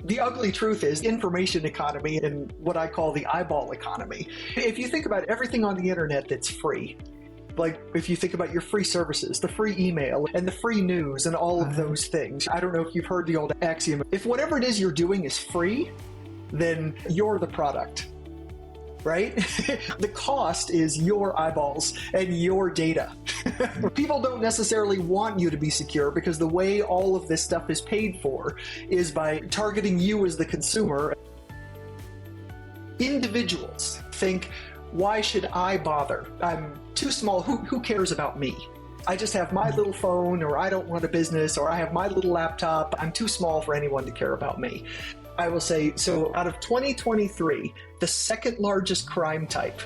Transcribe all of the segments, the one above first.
The ugly truth is information economy and what I call the eyeball economy. If you think about everything on the internet that's free, like if you think about your free services, the free email and the free news and all of those things, I don't know if you've heard the old axiom, if whatever it is you're doing is free, then you're the product, right? The cost is your eyeballs and your data. People don't necessarily want you to be secure because the way all of this stuff is paid for is by targeting you as the consumer. Individuals think, why should I bother? I'm too small. Who cares about me? I just have my little phone, or I don't run a business, or I have my little laptop. I'm too small for anyone to care about me. I will say, so out of 2023, the second largest crime type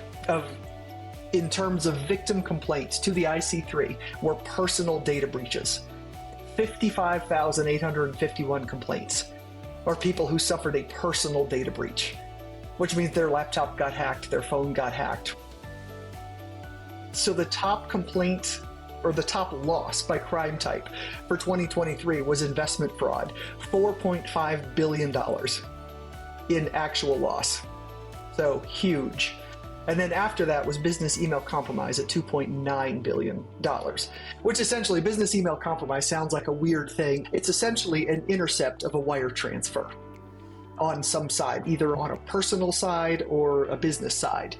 in terms of victim complaints to the IC3 were personal data breaches. 55,851 complaints are people who suffered a personal data breach, which means their laptop got hacked, their phone got hacked. So the top complaint or the top loss by crime type for 2023 was investment fraud, $4.5 billion in actual loss. So huge. And then after that was business email compromise at $2.9 billion, which essentially business email compromise sounds like a weird thing. It's essentially an intercept of a wire transfer on some side, either on a personal side or a business side.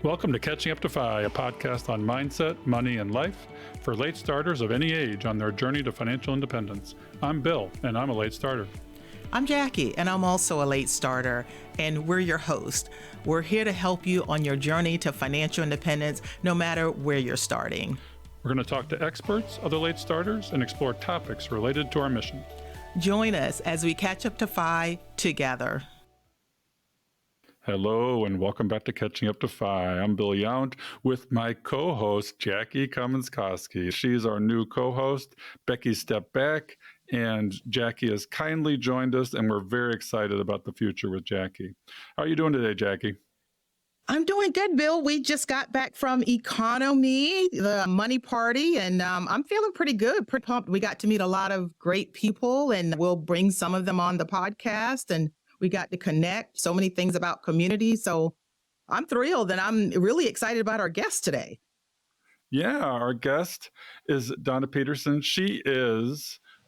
Welcome to Catching Up to FI, a podcast on mindset, money, and life for late starters of any age on their journey to financial independence. I'm Bill, and I'm a late starter. I'm Jackie, and I'm also a late starter, and we're your host. We're here to help you on your journey to financial independence, no matter where you're starting. We're going to talk to experts, other late starters, and explore topics related to our mission. Join us as we catch up to FI together. Hello, and welcome back to Catching Up to FI. I'm Bill Yount with my co-host, Jackie Cummins-Koski. She's our new co-host. Becky stepped back, and Jackie has kindly joined us, and we're very excited about the future with Jackie. How are you doing today, Jackie? I'm doing good, Bill. We just got back from EconoMe, the money party, and I'm feeling pretty good, pretty pumped. We got to meet a lot of great people, and we'll bring some of them on the podcast, and we got to connect so many things about community. So I'm thrilled, and I'm really excited about our guest today. Yeah, our guest is Donna Peterson.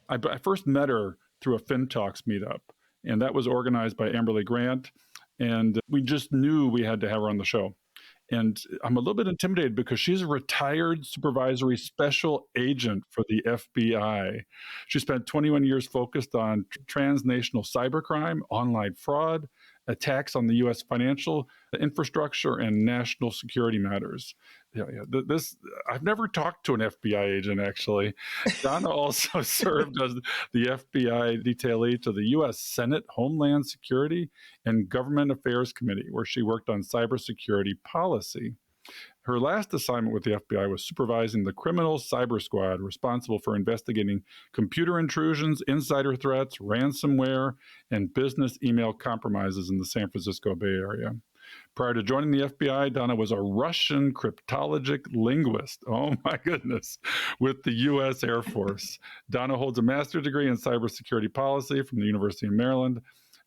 I first met her through a FinTalks meetup, and that was organized by Amberly Grant. And we just knew we had to have her on the show. And I'm a little bit intimidated because she's a retired supervisory special agent for the FBI. She spent 21 years focused on transnational cybercrime, online fraud, attacks on the U.S. financial infrastructure, and national security matters. I've never talked to an FBI agent, actually. Donna also served as the FBI detailee to the U.S. Senate Homeland Security and Government Affairs Committee, where she worked on cybersecurity policy. Her last assignment with the FBI was supervising the criminal cyber squad responsible for investigating computer intrusions, insider threats, ransomware, and business email compromises in the San Francisco Bay Area. Prior to joining the FBI, Donna was a Russian cryptologic linguist. Oh my goodness, with the U.S. Air Force. Donna holds a master's degree in cybersecurity policy from the University of Maryland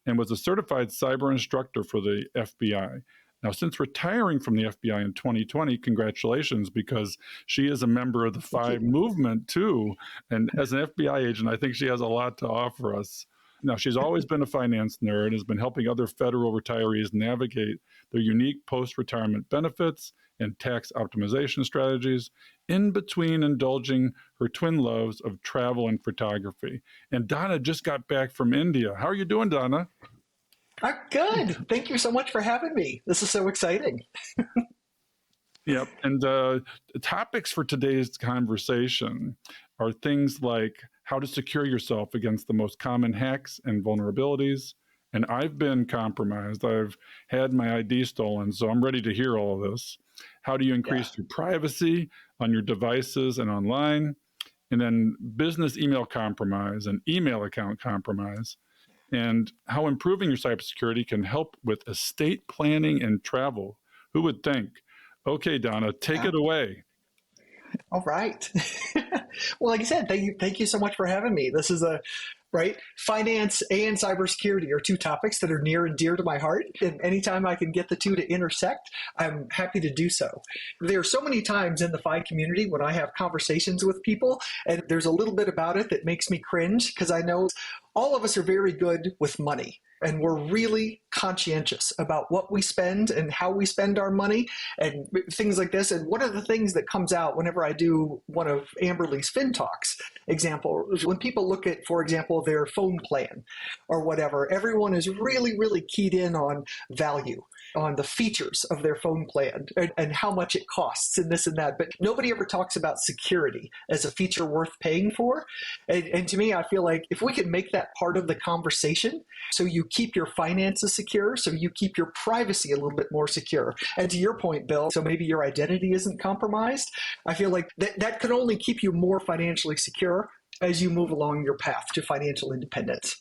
and was a certified cyber instructor for the FBI. Now, since retiring from the FBI in 2020, congratulations, because she is a member of the FI movement too. And as an FBI agent, I think she has a lot to offer us. Now, she's always been a finance nerd and has been helping other federal retirees navigate their unique post-retirement benefits and tax optimization strategies, in between indulging her twin loves of travel and photography. And Donna just got back from India. How are you doing, Donna? I'm good. Thank you so much for having me. This is so exciting. Yep. And topics for today's conversation are things like how to secure yourself against the most common hacks and vulnerabilities. And I've been compromised. I've had my ID stolen, so I'm ready to hear all of this. How do you increase your privacy on your devices and online? And then business email compromise and email account compromise. And how improving your cybersecurity can help with estate planning and travel. Who would think? Okay, Donna, take it away. All right. Well, like I said, thank you so much for having me. This is right? Finance and cybersecurity are two topics that are near and dear to my heart. And anytime I can get the two to intersect, I'm happy to do so. There are so many times in the FI community when I have conversations with people, and there's a little bit about it that makes me cringe because I know all of us are very good with money. And we're really conscientious about what we spend and how we spend our money and things like this. And one of the things that comes out whenever I do one of Amberly's FinTalks example, when people look at, for example, their phone plan or whatever, everyone is really, really keyed in on value, on the features of their phone plan and how much it costs and this and that. But nobody ever talks about security as a feature worth paying for. And to me, I feel like if we could make that part of the conversation, so you keep your finances secure, so you keep your privacy a little bit more secure. And to your point, Bill, so maybe your identity isn't compromised. I feel like that could only keep you more financially secure as you move along your path to financial independence.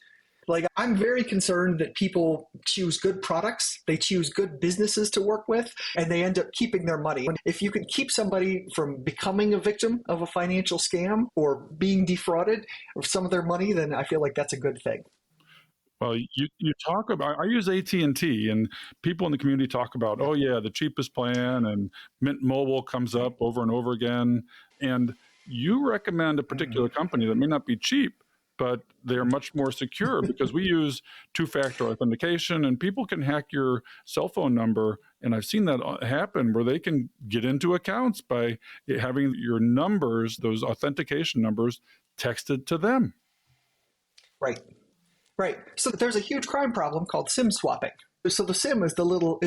Like, I'm very concerned that people choose good products, they choose good businesses to work with, and they end up keeping their money. If you can keep somebody from becoming a victim of a financial scam or being defrauded of some of their money, then I feel like that's a good thing. Well, you talk about, I use AT&T, and people in the community talk about, oh yeah, the cheapest plan, and Mint Mobile comes up over and over again. And you recommend a particular company that may not be cheap, but they're much more secure because we use two-factor authentication, and people can hack your cell phone number. And I've seen that happen where they can get into accounts by having your numbers, those authentication numbers, texted to them. Right. Right. So there's a huge crime problem called SIM swapping. So the SIM is the little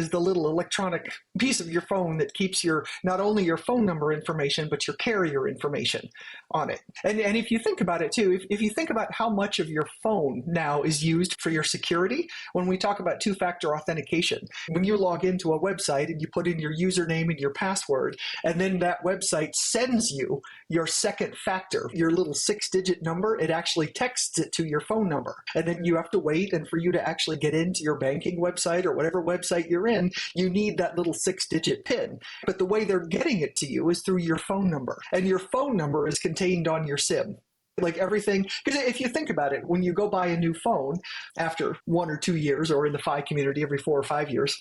electronic piece of your phone that keeps your not only your phone number information, but your carrier information on it. And if you think about it too, if you think about how much of your phone now is used for your security, when we talk about two-factor authentication, when you log into a website and you put in your username and your password, and then that website sends you your second factor, your little 6-digit number, it actually texts it to your phone number. And then you have to wait, and for you to actually get into your banking website or whatever website you're in, you need that little 6-digit PIN. But the way they're getting it to you is through your phone number. And your phone number is contained on your SIM. Like everything, because if you think about it, when you go buy a new phone after 1 or 2 years, or in the FI community every 4 or 5 years,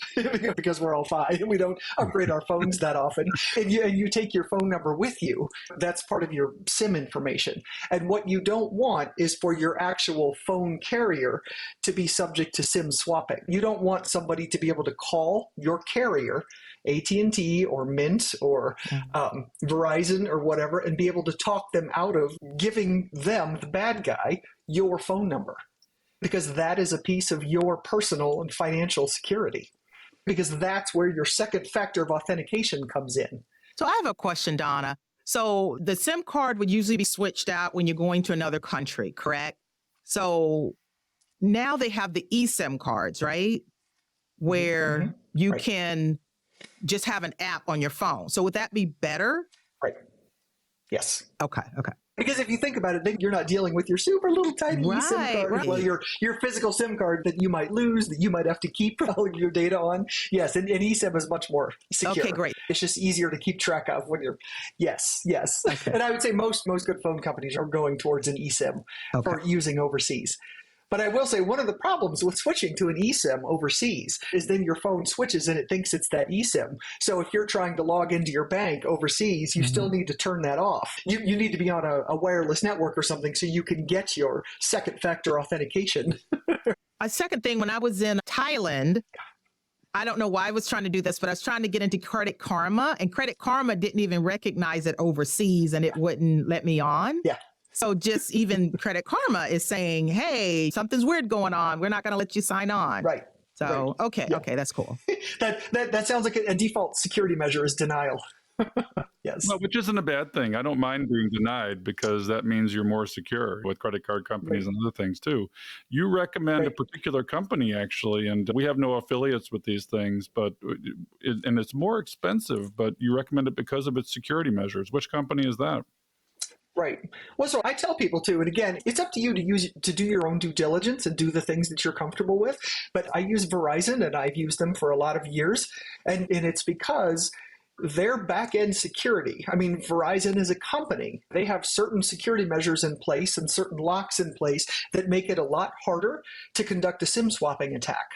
because we're all FI and we don't upgrade our phones that often, and you take your phone number with you, that's part of your SIM information. And what you don't want is for your actual phone carrier to be subject to SIM swapping. You don't want somebody to be able to call your carrier, AT&T or Mint or Verizon or whatever, and be able to talk them out of giving them, the bad guy, your phone number, because that is a piece of your personal and financial security, because that's where your second factor of authentication comes in. So I have a question, Donna. So the SIM card would usually be switched out when you're going to another country, correct? So now they have the eSIM cards, right? Where you can just have an app on your phone. So would that be better? Right. Yes. Okay. Because if you think about it, then you're not dealing with your super little tiny SIM card. Right. Well, your physical SIM card that you might lose, that you might have to keep all of your data on. Yes, and eSIM is much more secure. Okay, great. It's just easier to keep track of when you're, yes. Okay. And I would say most good phone companies are going towards an eSIM for using overseas. But I will say one of the problems with switching to an eSIM overseas is then your phone switches and it thinks it's that eSIM. So if you're trying to log into your bank overseas, you still need to turn that off. You need to be on a wireless network or something so you can get your second factor authentication. A second thing, when I was in Thailand, I don't know why I was trying to do this, but I was trying to get into Credit Karma, and Credit Karma didn't even recognize it overseas and it wouldn't let me on. Yeah. So just even Credit Karma is saying, hey, something's weird going on. We're not going to let you sign on. Right. So, okay, that's cool. That sounds like a default security measure is denial. Yes. Well, which isn't a bad thing. I don't mind being denied because that means you're more secure with credit card companies and other things too. You recommend a particular company actually, and we have no affiliates with these things, but it's more expensive, but you recommend it because of its security measures. Which company is that? Right. Well, so I tell people too, and again, it's up to you to do your own due diligence and do the things that you're comfortable with. But I use Verizon, and I've used them for a lot of years, and it's because their back-end security. I mean, Verizon is a company. They have certain security measures in place and certain locks in place that make it a lot harder to conduct a SIM swapping attack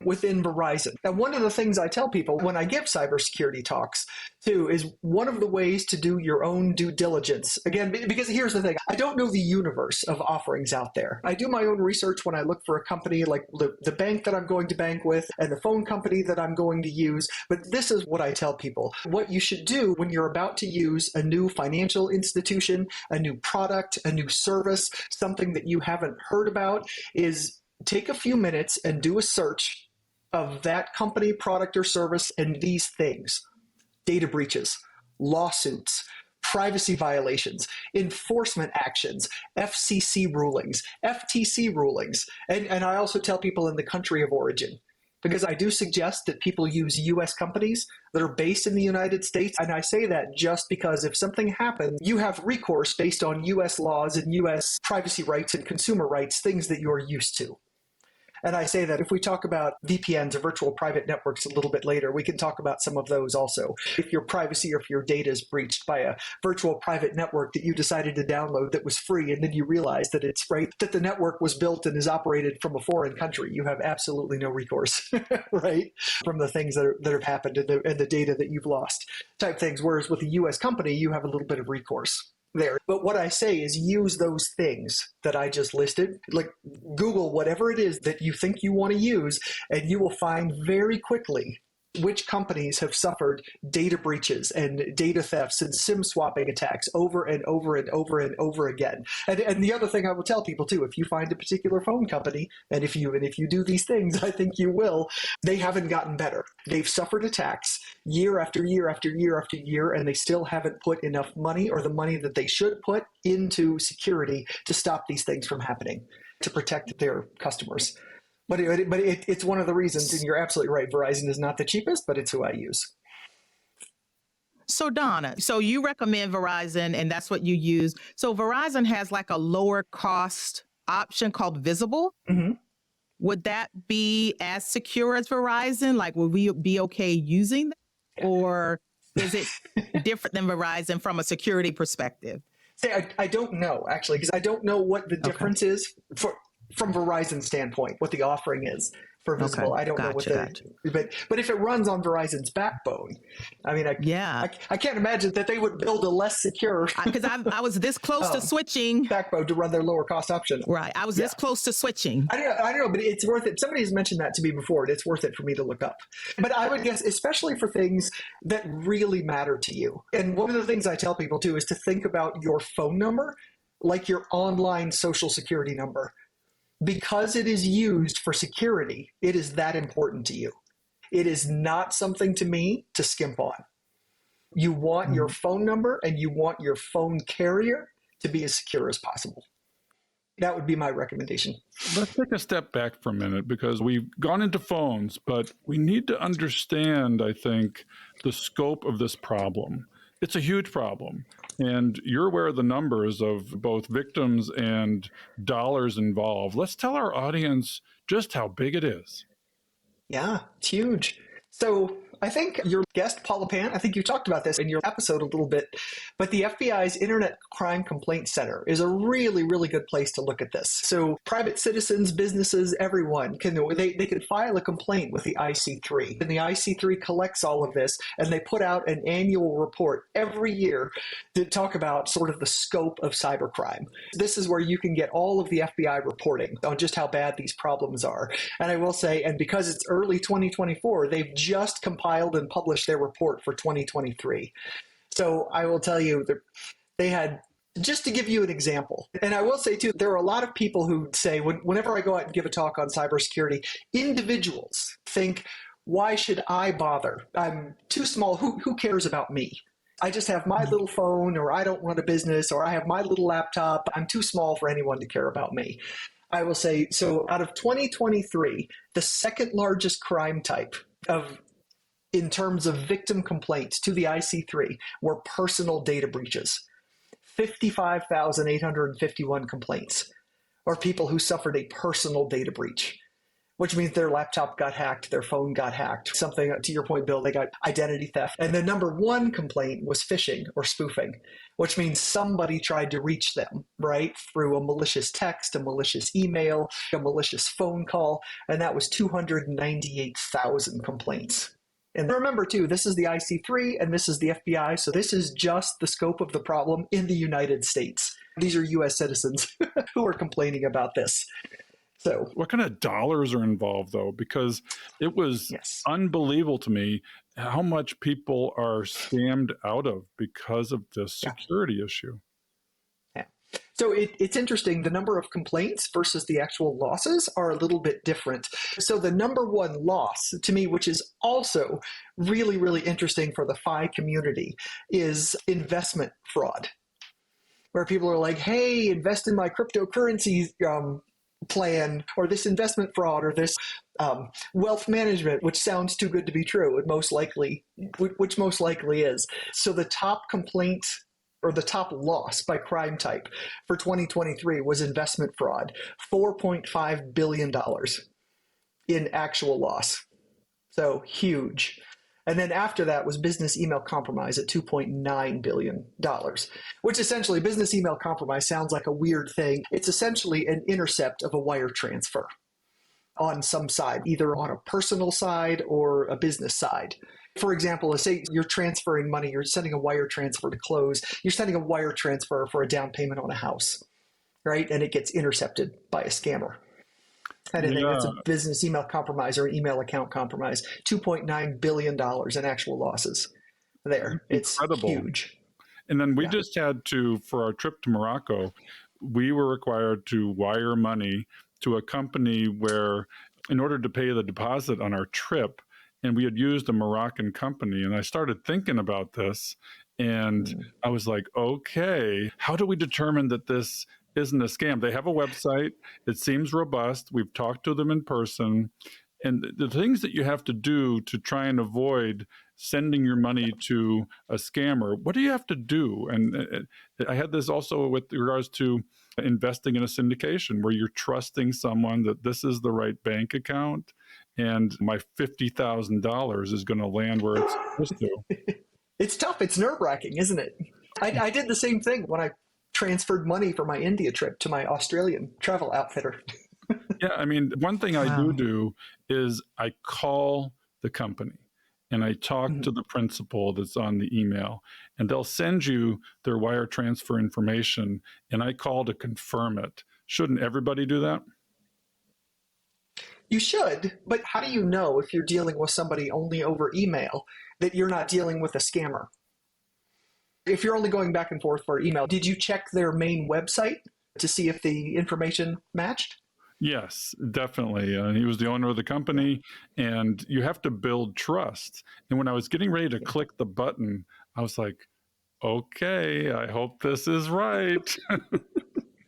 within Verizon. And one of the things I tell people when I give cybersecurity talks too is one of the ways to do your own due diligence. Again, because here's the thing, I don't know the universe of offerings out there. I do my own research when I look for a company like the bank that I'm going to bank with and the phone company that I'm going to use. But this is what I tell people. What you should do when you're about to use a new financial institution, a new product, a new service, something that you haven't heard about, is take a few minutes and do a search of that company, product, or service and these things: data breaches, lawsuits, privacy violations, enforcement actions, FCC rulings, FTC rulings. And I also tell people in the country of origin, because I do suggest that people use U.S. companies that are based in the United States. And I say that just because if something happens, you have recourse based on U.S. laws and U.S. privacy rights and consumer rights, things that you're used to. And I say that if we talk about VPNs or virtual private networks a little bit later, we can talk about some of those also. If your privacy or if your data is breached by a virtual private network that you decided to download that was free, and then you realize that it's right, that the network was built and is operated from a foreign country, you have absolutely no recourse, right, from the things that have happened and the data that you've lost type things. Whereas with a U.S. company, you have a little bit of recourse there. But what I say is use those things that I just listed, like Google whatever it is that you think you want to use, and you will find very quickly which companies have suffered data breaches and data thefts and SIM swapping attacks over and over and over and over again. And the other thing I will tell people too, if you find a particular phone company, and if you do these things, I think you will, they haven't gotten better. They've suffered attacks year after year after year after year, and they still haven't put enough money, or the money that they should put, into security to stop these things from happening, to protect their customers. But it's one of the reasons, and you're absolutely right, Verizon is not the cheapest, but it's who I use. So Donna, so you recommend Verizon and that's what you use. So Verizon has like a lower cost option called Visible. Mm-hmm. Would that be as secure as Verizon? Like, would we be okay using that? Or is it different than Verizon from a security perspective? Say, I don't know, actually, because I don't know what the difference is from Verizon's standpoint, what the offering is for Visible. I don't know what but if it runs on Verizon's backbone, I mean, I can't imagine that they would build a less secure because I was this close to switching backbone to run their lower cost option. Right, I was this close to switching. I don't know, but it's worth it. Somebody has mentioned that to me before, and it's worth it for me to look up. But I would guess, especially for things that really matter to you. And one of the things I tell people too is to think about your phone number like your online social security number. Because it is used for security, it is that important to you. It is not something to me to skimp on. You want your phone number and you want your phone carrier to be as secure as possible. That would be my recommendation. Let's take a step back for a minute, because we've gone into phones, but we need to understand, I think, the scope of this problem. It's a huge problem. And you're aware of the numbers of both victims and dollars involved. Let's tell our audience just how big it is. Yeah, it's huge. So I think your guest, Paula Pant, I think you talked about this in your episode a little bit, but the FBI's Internet Crime Complaint Center is a really, really good place to look at this. So private citizens, businesses, everyone can file a complaint with the IC3. And the IC3 collects all of this, and they put out an annual report every year to talk about sort of the scope of cybercrime. This is where you can get all of the FBI reporting on just how bad these problems are. And I will say, and because it's early 2024, they've just compiled and published their report for 2023. So I will tell you that they had, just to give you an example, and I will say too, there are a lot of people who say, whenever I go out and give a talk on cybersecurity, individuals think, why should I bother? I'm too small. Who cares about me? I just have my little phone, or I don't run a business, or I have my little laptop. I'm too small for anyone to care about me. I will say, so out of 2023, the second largest crime type in terms of victim complaints to the IC3 were personal data breaches. 55,851 complaints are people who suffered a personal data breach, which means their laptop got hacked, their phone got hacked. Something, to your point, Bill, they got identity theft. And the number one complaint was phishing or spoofing, which means somebody tried to reach them, right? Through a malicious text, a malicious email, a malicious phone call. And that was 298,000 complaints. And remember, too, this is the IC3 and this is the FBI. So this is just the scope of the problem in the United States. These are U.S. citizens who are complaining about this. So, what kind of dollars are involved, though? Because it was unbelievable to me how much people are scammed out of because of this security issue. Yeah. So it's interesting. The number of complaints versus the actual losses are a little bit different. So the number one loss to me, which is also really, really interesting for the FI community, is investment fraud, where people are like, hey, invest in my cryptocurrency plan, or this investment fraud, or this wealth management, which sounds too good to be true, which most likely is. So the top complaint or the top loss by crime type for 2023 was investment fraud, $4.5 billion in actual loss. So huge. And then after that was business email compromise at $2.9 billion, which essentially business email compromise sounds like a weird thing. It's essentially an intercept of a wire transfer on some side, either on a personal side or a business side. For example, let's say you're transferring money, you're sending a wire transfer to close, you're sending a wire transfer for a down payment on a house, right? And it gets intercepted by a scammer. And it's a business email compromise or an email account compromise, $2.9 billion in actual losses there. It's incredible. Huge. And then we just had to, for our trip to Morocco, we were required to wire money to a company where, in order to pay the deposit on our trip, and we had used a Moroccan company. And I started thinking about this, and I was like, okay, how do we determine that this isn't a scam? They have a website. It seems robust. We've talked to them in person. And the things that you have to do to try and avoid sending your money to a scammer, what do you have to do? And I had this also with regards to investing in a syndication where you're trusting someone that this is the right bank account and my $50,000 is going to land where it's supposed to. It's tough. It's nerve-wracking, isn't it? I did the same thing when I transferred money for my India trip to my Australian travel outfitter. Yeah, I mean, one thing I do is I call the company and I talk to the principal that's on the email, and they'll send you their wire transfer information, and I call to confirm it. Shouldn't everybody do that? You should, but how do you know if you're dealing with somebody only over email that you're not dealing with a scammer? If you're only going back and forth for email, did you check their main website to see if the information matched? Yes, definitely. He was the owner of the company, and you have to build trust. And when I was getting ready to click the button, I was like, okay, I hope this is right.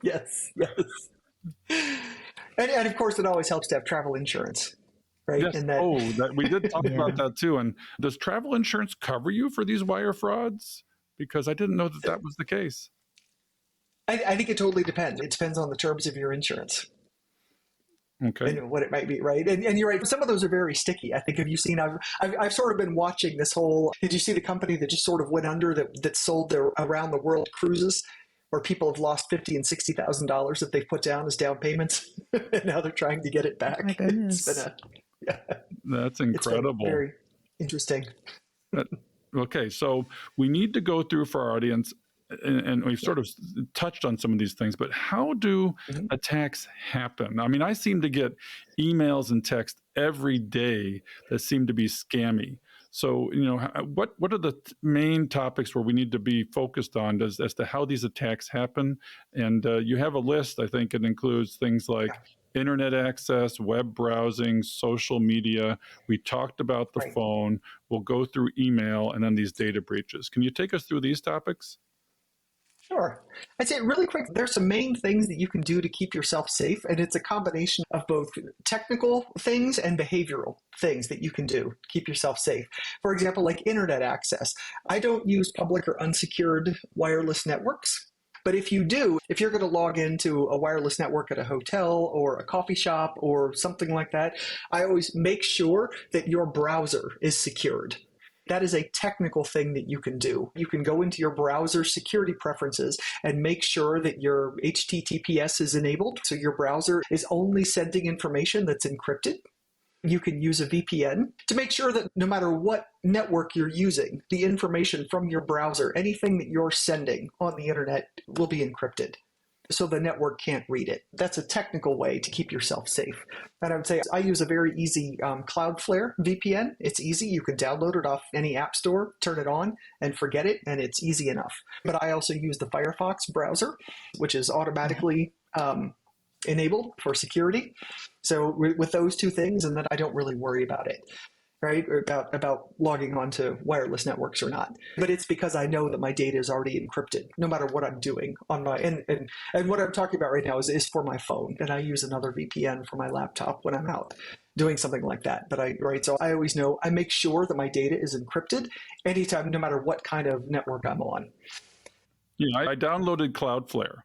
Yes. And of course, it always helps to have travel insurance, right? Yes. And we did talk about that too. And does travel insurance cover you for these wire frauds? Because I didn't know that was the case. I think it totally depends. It depends on the terms of your insurance. Okay. And what it might be, right? And you're right. Some of those are very sticky. I think, have you seen? I've sort of been watching this whole. Did you see the company that just sort of went under that sold their around the world cruises, where people have lost $50,000 and $60,000 that they've put down as down payments, and now they're trying to get it back. Oh my goodness. That's incredible. It's very interesting. Okay, so we need to go through for our audience, and we've sort of touched on some of these things, but how do attacks happen? I mean, I seem to get emails and text every day that seem to be scammy. So, what are the main topics where we need to be focused on as to how these attacks happen? And you have a list, I think it includes things like internet access, web browsing, social media. We talked about the phone. We'll go through email and then these data breaches. Can you take us through these topics? Sure. I'd say really quick, there's some main things that you can do to keep yourself safe, and it's a combination of both technical things and behavioral things that you can do to keep yourself safe. For example, like internet access. I don't use public or unsecured wireless networks. But if you do, if you're going to log into a wireless network at a hotel or a coffee shop or something like that, I always make sure that your browser is secured. That is a technical thing that you can do. You can go into your browser security preferences and make sure that your HTTPS is enabled, so your browser is only sending information that's encrypted. You can use a VPN to make sure that no matter what network you're using, the information from your browser, anything that you're sending on the internet will be encrypted, so the network can't read it. That's a technical way to keep yourself safe. And I would say I use a very easy Cloudflare VPN. It's easy. You can download it off any app store, turn it on, and forget it, and it's easy enough. But I also use the Firefox browser, which is automatically enabled for security. So with those two things, and then I don't really worry about it, right? Or about logging onto wireless networks or not. But it's because I know that my data is already encrypted, no matter what I'm doing on my, and what I'm talking about right now is for my phone. And I use another VPN for my laptop when I'm out doing something like that. But so I always know, I make sure that my data is encrypted anytime, no matter what kind of network I'm on. Yeah, I downloaded Cloudflare.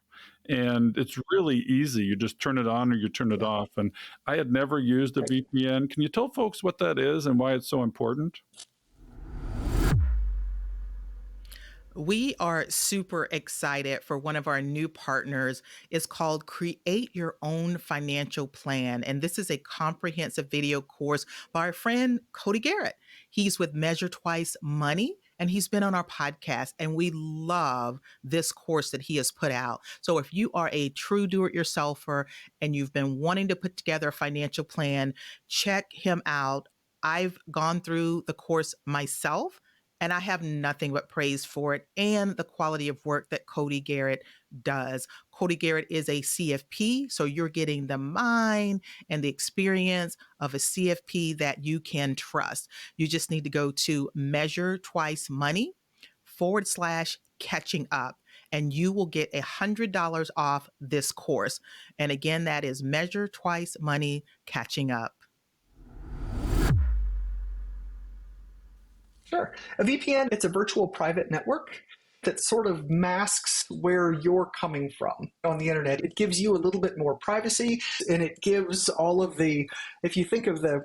And it's really easy. You just turn it on or you turn it off. And I had never used a VPN. Can you tell folks what that is and why it's so important? We are super excited for one of our new partners. It's called Create Your Own Financial Plan. And this is a comprehensive video course by our friend Cody Garrett. He's with Measure Twice Money, and he's been on our podcast, and we love this course that he has put out. So if you are a true do-it-yourselfer and you've been wanting to put together a financial plan, check him out. I've gone through the course myself, and I have nothing but praise for it and the quality of work that Cody Garrett does. Cody Garrett is a CFP, so you're getting the mind and the experience of a CFP that you can trust. You just need to go to measuretwicemoney.com/catching up, and you will get $100 off this course. And again, that is Measure Twice Money Catching Up. Sure. A VPN, it's a virtual private network that sort of masks where you're coming from on the internet. It gives you a little bit more privacy, and it gives all of the, if you think of the,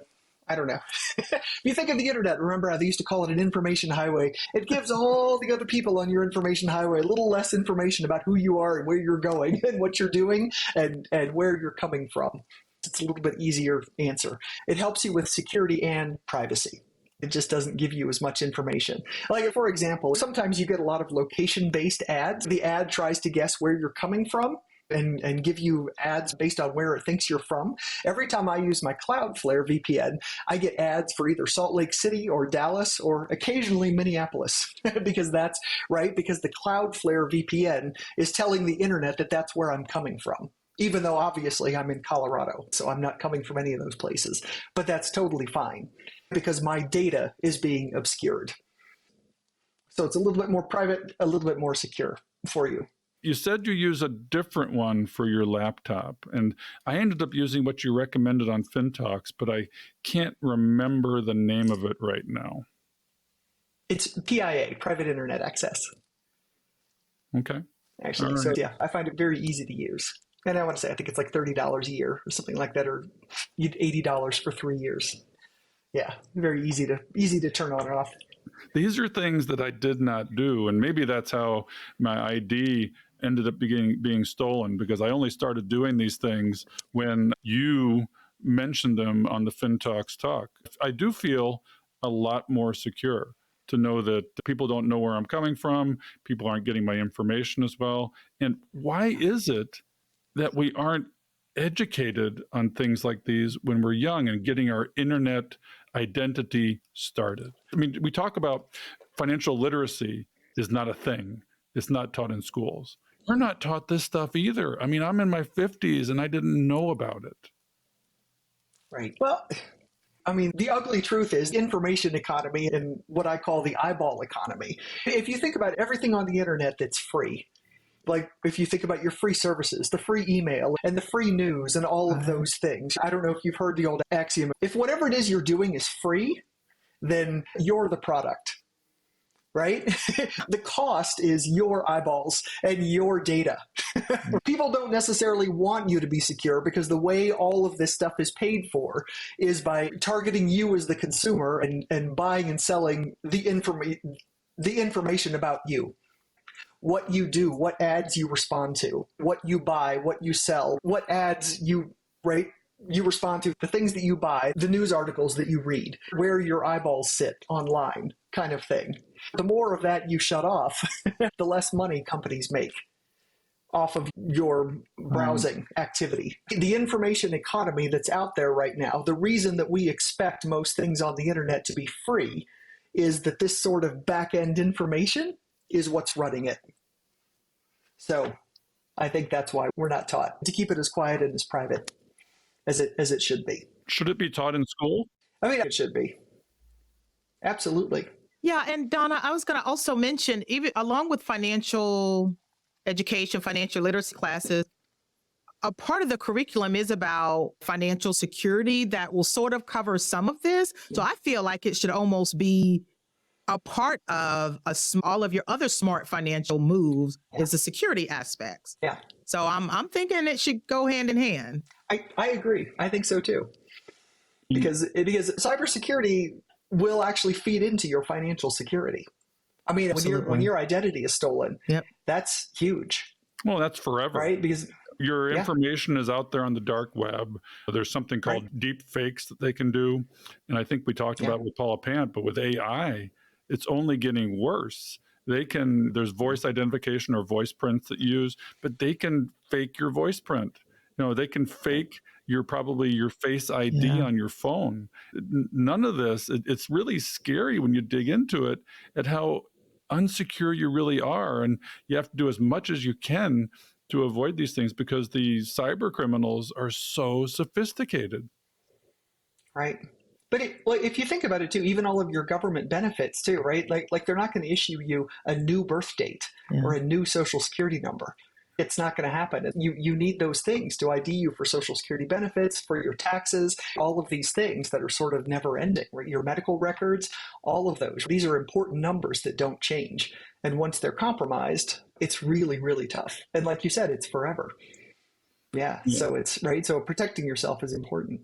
I don't know, if you think of the internet, remember how they used to call it an information highway? It gives all the other people on your information highway a little less information about who you are and where you're going and what you're doing and where you're coming from. It's a little bit easier answer. It helps you with security and privacy. It just doesn't give you as much information. Like, for example, sometimes you get a lot of location-based ads. The ad tries to guess where you're coming from and give you ads based on where it thinks you're from. Every time I use my Cloudflare VPN, I get ads for either Salt Lake City or Dallas or occasionally Minneapolis because that's right, because the Cloudflare VPN is telling the internet that that's where I'm coming from. Even though obviously I'm in Colorado, so I'm not coming from any of those places. But that's totally fine because my data is being obscured. So it's a little bit more private, a little bit more secure for you. You said you use a different one for your laptop, and I ended up using what you recommended on FinTalks, but I can't remember the name of it right now. It's PIA, Private Internet Access. Okay. Actually, so yeah, I find it very easy to use. And I want to say, I think it's like $30 a year or something like that, or $80 for 3 years. Yeah, very easy to turn on and off. These are things that I did not do, and maybe that's how my ID ended up being stolen, because I only started doing these things when you mentioned them on the FinTalks talk. I do feel a lot more secure to know that people don't know where I'm coming from, people aren't getting my information as well. And why is it that we aren't educated on things like these when we're young and getting our internet identity started? I mean, we talk about financial literacy is not a thing. It's not taught in schools. We're not taught this stuff either. I mean, I'm in my 50s and I didn't know about it. Right. Well, I mean, the ugly truth is information economy and what I call the eyeball economy. If you think about everything on the internet that's free, like if you think about your free services, the free email and the free news and all of those things, I don't know if you've heard the old axiom, if whatever it is you're doing is free, then you're the product. right? The cost is your eyeballs and your data. People don't necessarily want you to be secure because the way all of this stuff is paid for is by targeting you as the consumer and buying and selling the information about you. What you do, what ads you respond to, what you buy, what you sell, what ads you respond to, the things that you buy, the news articles that you read, where your eyeballs sit online, kind of thing. The more of that you shut off, the less money companies make off of your browsing activity. The information economy that's out there right now, the reason that we expect most things on the internet to be free is that this sort of back-end information is what's running it. So I think that's why we're not taught to keep it as quiet and as private as it should be. Should it be taught in school? I mean, it should be. Absolutely. Yeah. And Donna, I was going to also mention, even along with financial education, financial literacy classes, a part of the curriculum is about financial security that will sort of cover some of this. So I feel like it should almost be a part of all of your other smart financial moves is the security aspects. Yeah. So I'm thinking it should go hand in hand. I agree. I think so too. Because cybersecurity will actually feed into your financial security. I mean, when your identity is stolen, that's huge. Well, that's forever. Right? Because your information is out there on the dark web. There's something called deep fakes that they can do. And I think we talked about with Paula Pant, but with AI, it's only getting worse. There's voice identification or voice prints that you use, but they can fake your voice print. They can fake your face ID on your phone. None of this, it's really scary when you dig into it at how unsecure you really are. And you have to do as much as you can to avoid these things because the cyber criminals are so sophisticated. Right. But if you think about it too, even all of your government benefits too, right? Like they're not going to issue you a new birth date or a new social security number. It's not going to happen. You need those things to ID you for social security benefits, for your taxes, all of these things that are sort of never ending, right? Your medical records, all of those. These are important numbers that don't change. And once they're compromised, it's really, really tough. And like you said, it's forever. Yeah. So so protecting yourself is important.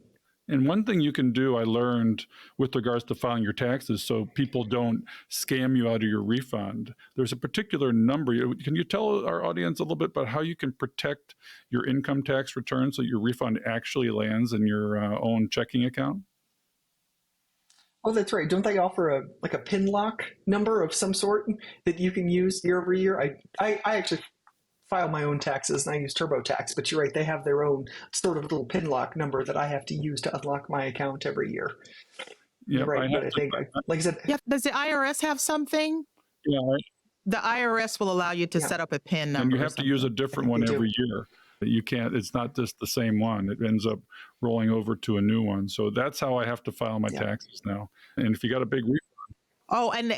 And one thing you can do, I learned with regards to filing your taxes so people don't scam you out of your refund. There's a particular number. Can you tell our audience a little bit about how you can protect your income tax return so your refund actually lands in your own checking account? Oh, that's right. Don't they offer a PIN lock number of some sort that you can use year over year? I actually file my own taxes and I use TurboTax, but you're right, they have their own sort of little PIN lock number that I have to use to unlock my account every year. Yeah, right. But I think, like I said, does the IRS have something? Yeah. The IRS will allow you to set up a PIN number. And you have to use a different one every year. You can't, it's not just the same one. It ends up rolling over to a new one. So that's how I have to file my taxes now. And if you got a big refund. Oh, and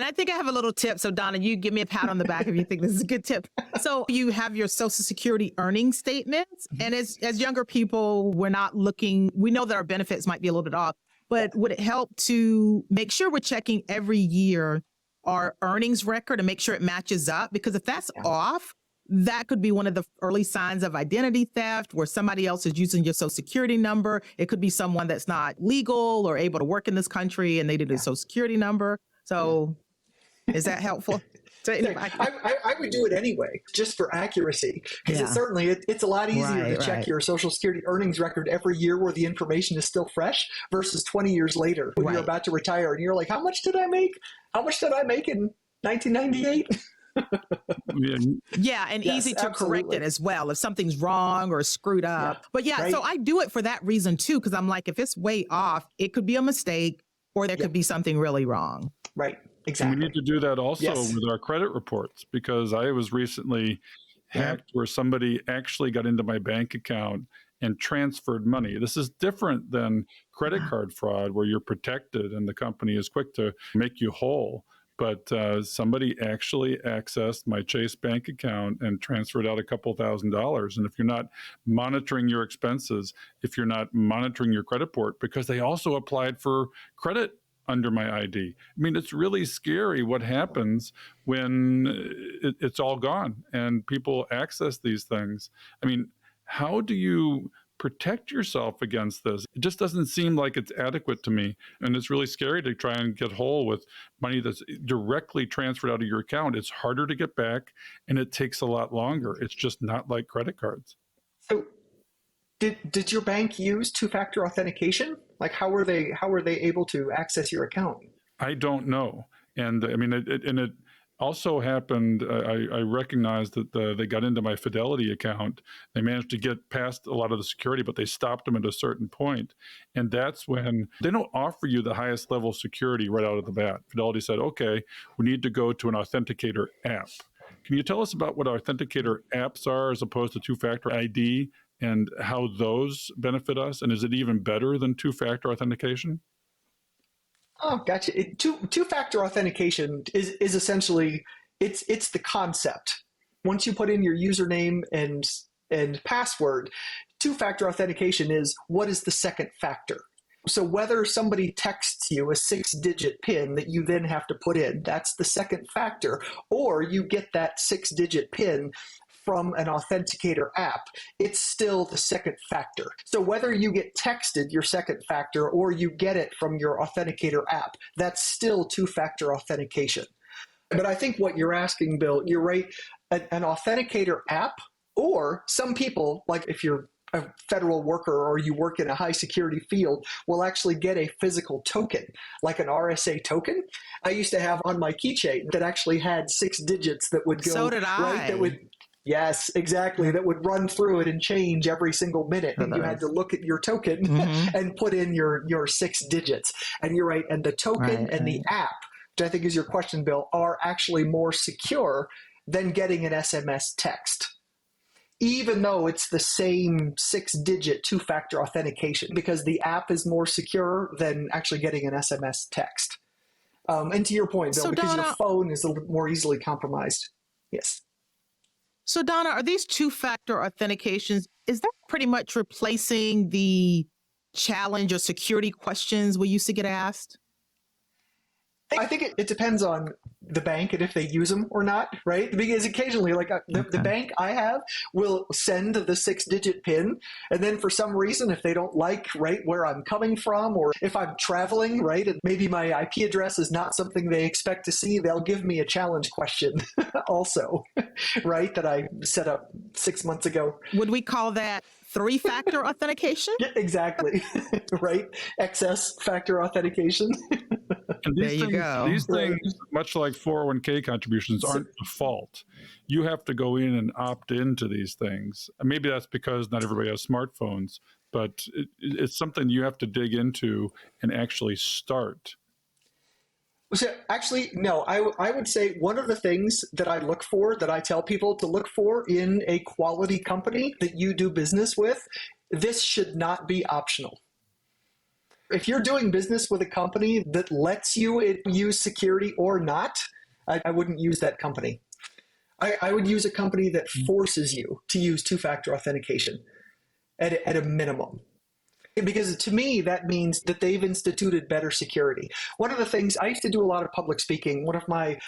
I think I have a little tip. So Donna, you give me a pat on the back if you think this is a good tip. So you have your Social Security earnings statements. And as younger people, we know that our benefits might be a little bit off, but would it help to make sure we're checking every year our earnings record and make sure it matches up? Because if that's off, that could be one of the early signs of identity theft where somebody else is using your Social Security number. It could be someone that's not legal or able to work in this country and they did a Social Security number. So is that helpful? I would do it anyway, just for accuracy, because it's a lot easier to check your Social Security earnings record every year where the information is still fresh versus 20 years later when you're about to retire and you're like, how much did I make? How much did I make in 1998? And easy to correct it as well if something's wrong or screwed up. But so I do it for that reason too, because I'm like, if it's way off, it could be a mistake or there could be something really wrong. Right. Exactly. And we need to do that also with our credit reports, because I was recently hacked where somebody actually got into my bank account and transferred money. This is different than credit card fraud where you're protected and the company is quick to make you whole. But somebody actually accessed my Chase bank account and transferred out a couple $1,000s. And if you're not monitoring your expenses, if you're not monitoring your credit report, because they also applied for credit under my ID. I mean, it's really scary what happens when it's all gone and people access these things. I mean, how do you protect yourself against this? It just doesn't seem like it's adequate to me. And it's really scary to try and get whole with money that's directly transferred out of your account. It's harder to get back and it takes a lot longer. It's just not like credit cards. So did your bank use two-factor authentication? Like how were they able to access your account? I don't know. And I mean, it also happened, I recognized that they got into my Fidelity account. They managed to get past a lot of the security, but they stopped them at a certain point. And that's when they don't offer you the highest level of security right out of the bat. Fidelity said, okay, we need to go to an authenticator app. Can you tell us about what authenticator apps are as opposed to two-factor ID and how those benefit us? And is it even better than two-factor authentication? Oh, gotcha. Two-factor authentication is essentially, it's the concept. Once you put in your username and password, two-factor authentication is what is the second factor. So whether somebody texts you a 6-digit PIN that you then have to put in, that's the second factor, or you get that 6-digit PIN from an authenticator app, it's still the second factor. So whether you get texted your second factor or you get it from your authenticator app, that's still two-factor authentication. But I think what you're asking, Bill, you're right, an authenticator app, or some people, like if you're a federal worker or you work in a high security field, will actually get a physical token, like an RSA token. I used to have on my keychain that actually had 6 digits that would go. So did I. Right, that would. Yes, exactly. That would run through it and change every single minute. And you had to look at your token and put in your 6 digits. And you're right. And the token and the app, which I think is your question, Bill, are actually more secure than getting an SMS text, even though it's the same 6-digit two-factor authentication, because the app is more secure than actually getting an SMS text. And to your point, Bill, So because Donna, your phone is a little more easily compromised. Yes. So Donna, are these two-factor authentications, is that pretty much replacing the challenge or security questions we used to get asked? I think it depends on the bank and if they use them or not, right? Because occasionally, like the bank I have will send the 6-digit PIN, and then for some reason, if they don't like right where I'm coming from, or if I'm traveling, right, and maybe my IP address is not something they expect to see, they'll give me a challenge question also, right, that I set up 6 months ago. Would we call that 3-factor authentication? Yeah, exactly, right? Excess factor authentication. And these things, Right. much like 401k contributions, aren't default. You have to go in and opt into these things. And maybe that's because not everybody has smartphones, but it's something you have to dig into and actually start. So actually, no, I would say one of the things that I look for, that I tell people to look for in a quality company that you do business with, this should not be optional. If you're doing business with a company that lets you use security or not, I wouldn't use that company. I would use a company that forces you to use two-factor authentication at a minimum. Because to me, that means that they've instituted better security. One of the things, I used to do a lot of public speaking. One of my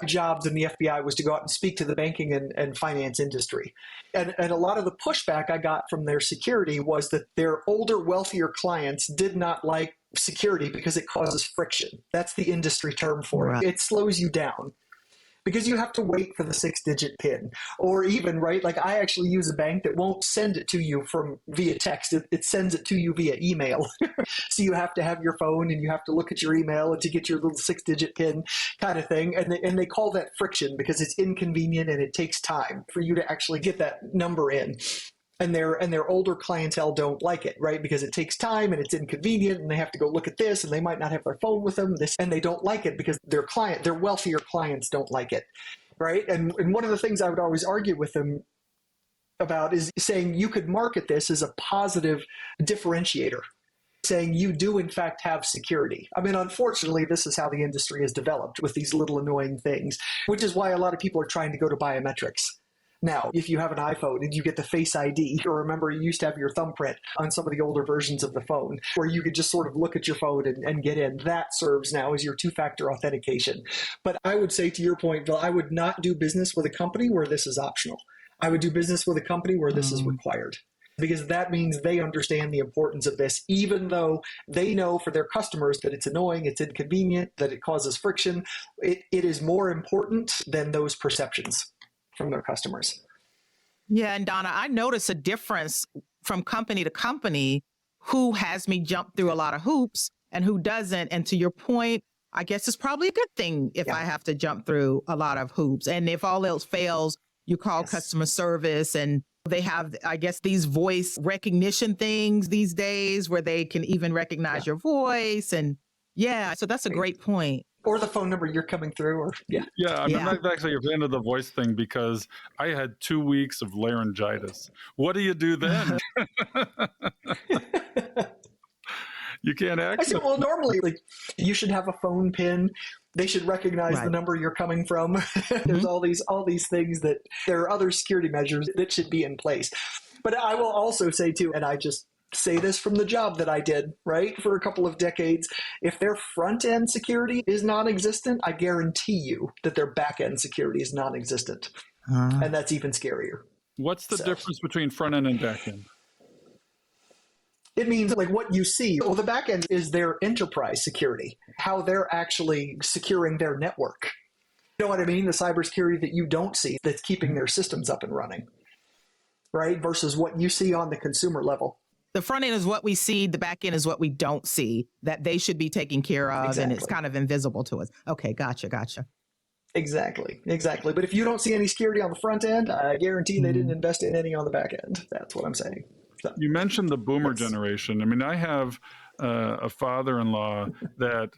jobs in the FBI was to go out and speak to the banking and finance industry. And a lot of the pushback I got from their security was that their older, wealthier clients did not like security because it causes friction. That's the industry term for it. It slows you down, because you have to wait for the 6-digit PIN. Or even, right, like I actually use a bank that won't send it to you via text. It sends it to you via email. So you have to have your phone and you have to look at your email and to get your little 6-digit PIN kind of thing. And they call that friction because it's inconvenient and it takes time for you to actually get that number in. And their older clientele don't like it, right? Because it takes time and it's inconvenient and they have to go look at this and they might not have their phone with them, and they don't like it because their wealthier clients don't like it, right? And one of the things I would always argue with them about is saying you could market this as a positive differentiator, saying you do in fact have security. I mean, unfortunately, this is how the industry is developed with these little annoying things, which is why a lot of people are trying to go to biometrics. Now, if you have an iPhone and you get the Face ID, or remember you used to have your thumbprint on some of the older versions of the phone, where you could just sort of look at your phone and get in, that serves now as your two-factor authentication. But I would say, to your point, Bill, I would not do business with a company where this is optional. I would do business with a company where this is required, because that means they understand the importance of this, even though they know for their customers that it's annoying, it's inconvenient, that it causes friction. It is more important than those perceptions from their customers. Yeah, and Donna, I notice a difference from company to company who has me jump through a lot of hoops and who doesn't. And to your point, I guess it's probably a good thing if I have to jump through a lot of hoops. And if all else fails, you call customer service, and they have, I guess, these voice recognition things these days where they can even recognize your voice. And so that's a great point. Or the phone number you're coming through, or I'm not actually a fan of the voice thing because I had 2 weeks of laryngitis. What do you do then? You can't I access. said, well, normally, like, you should have a phone pin. They should recognize the number you're coming from. There's all these things that there are other security measures that should be in place. But I will also say too, and I just say this from the job that I did, right, for a couple of decades, if their front-end security is non-existent, I guarantee you that their back-end security is non-existent. And that's even scarier. What's the difference between front end and back end? It means like what you see. Well, the back end is their enterprise security, how they're actually securing their network. You know what I mean? The cybersecurity that you don't see that's keeping their systems up and running, right? Versus what you see on the consumer level. The front end is what we see. The back end is what we don't see that they should be taking care of. And it's kind of invisible to us. Okay, gotcha. Exactly. But if you don't see any security on the front end, I guarantee they didn't invest in any on the back end. That's what I'm saying. So, you mentioned the boomer generation. I mean, I have a father-in-law that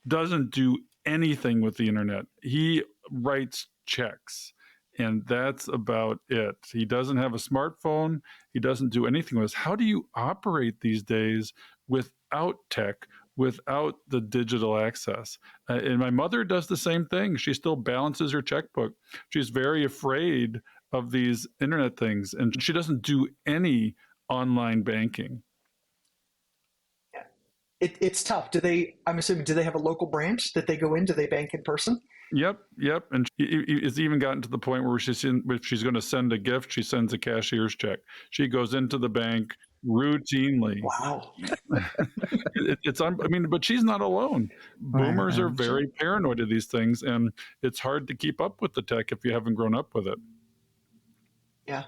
doesn't do anything with the internet. He writes checks, and that's about it. He doesn't have a smartphone. He doesn't do anything with us. How do you operate these days without tech, without the digital access? And my mother does the same thing. She still balances her checkbook. She's very afraid of these internet things, and she doesn't do any online banking. It's tough. I'm assuming, do they have a local branch that they go in? Do they bank in person? Yep. And it's even gotten to the point where if she's going to send a gift, she sends a cashier's check. She goes into the bank routinely. Wow. But she's not alone. Boomers are very paranoid of these things, and it's hard to keep up with the tech if you haven't grown up with it. Yeah.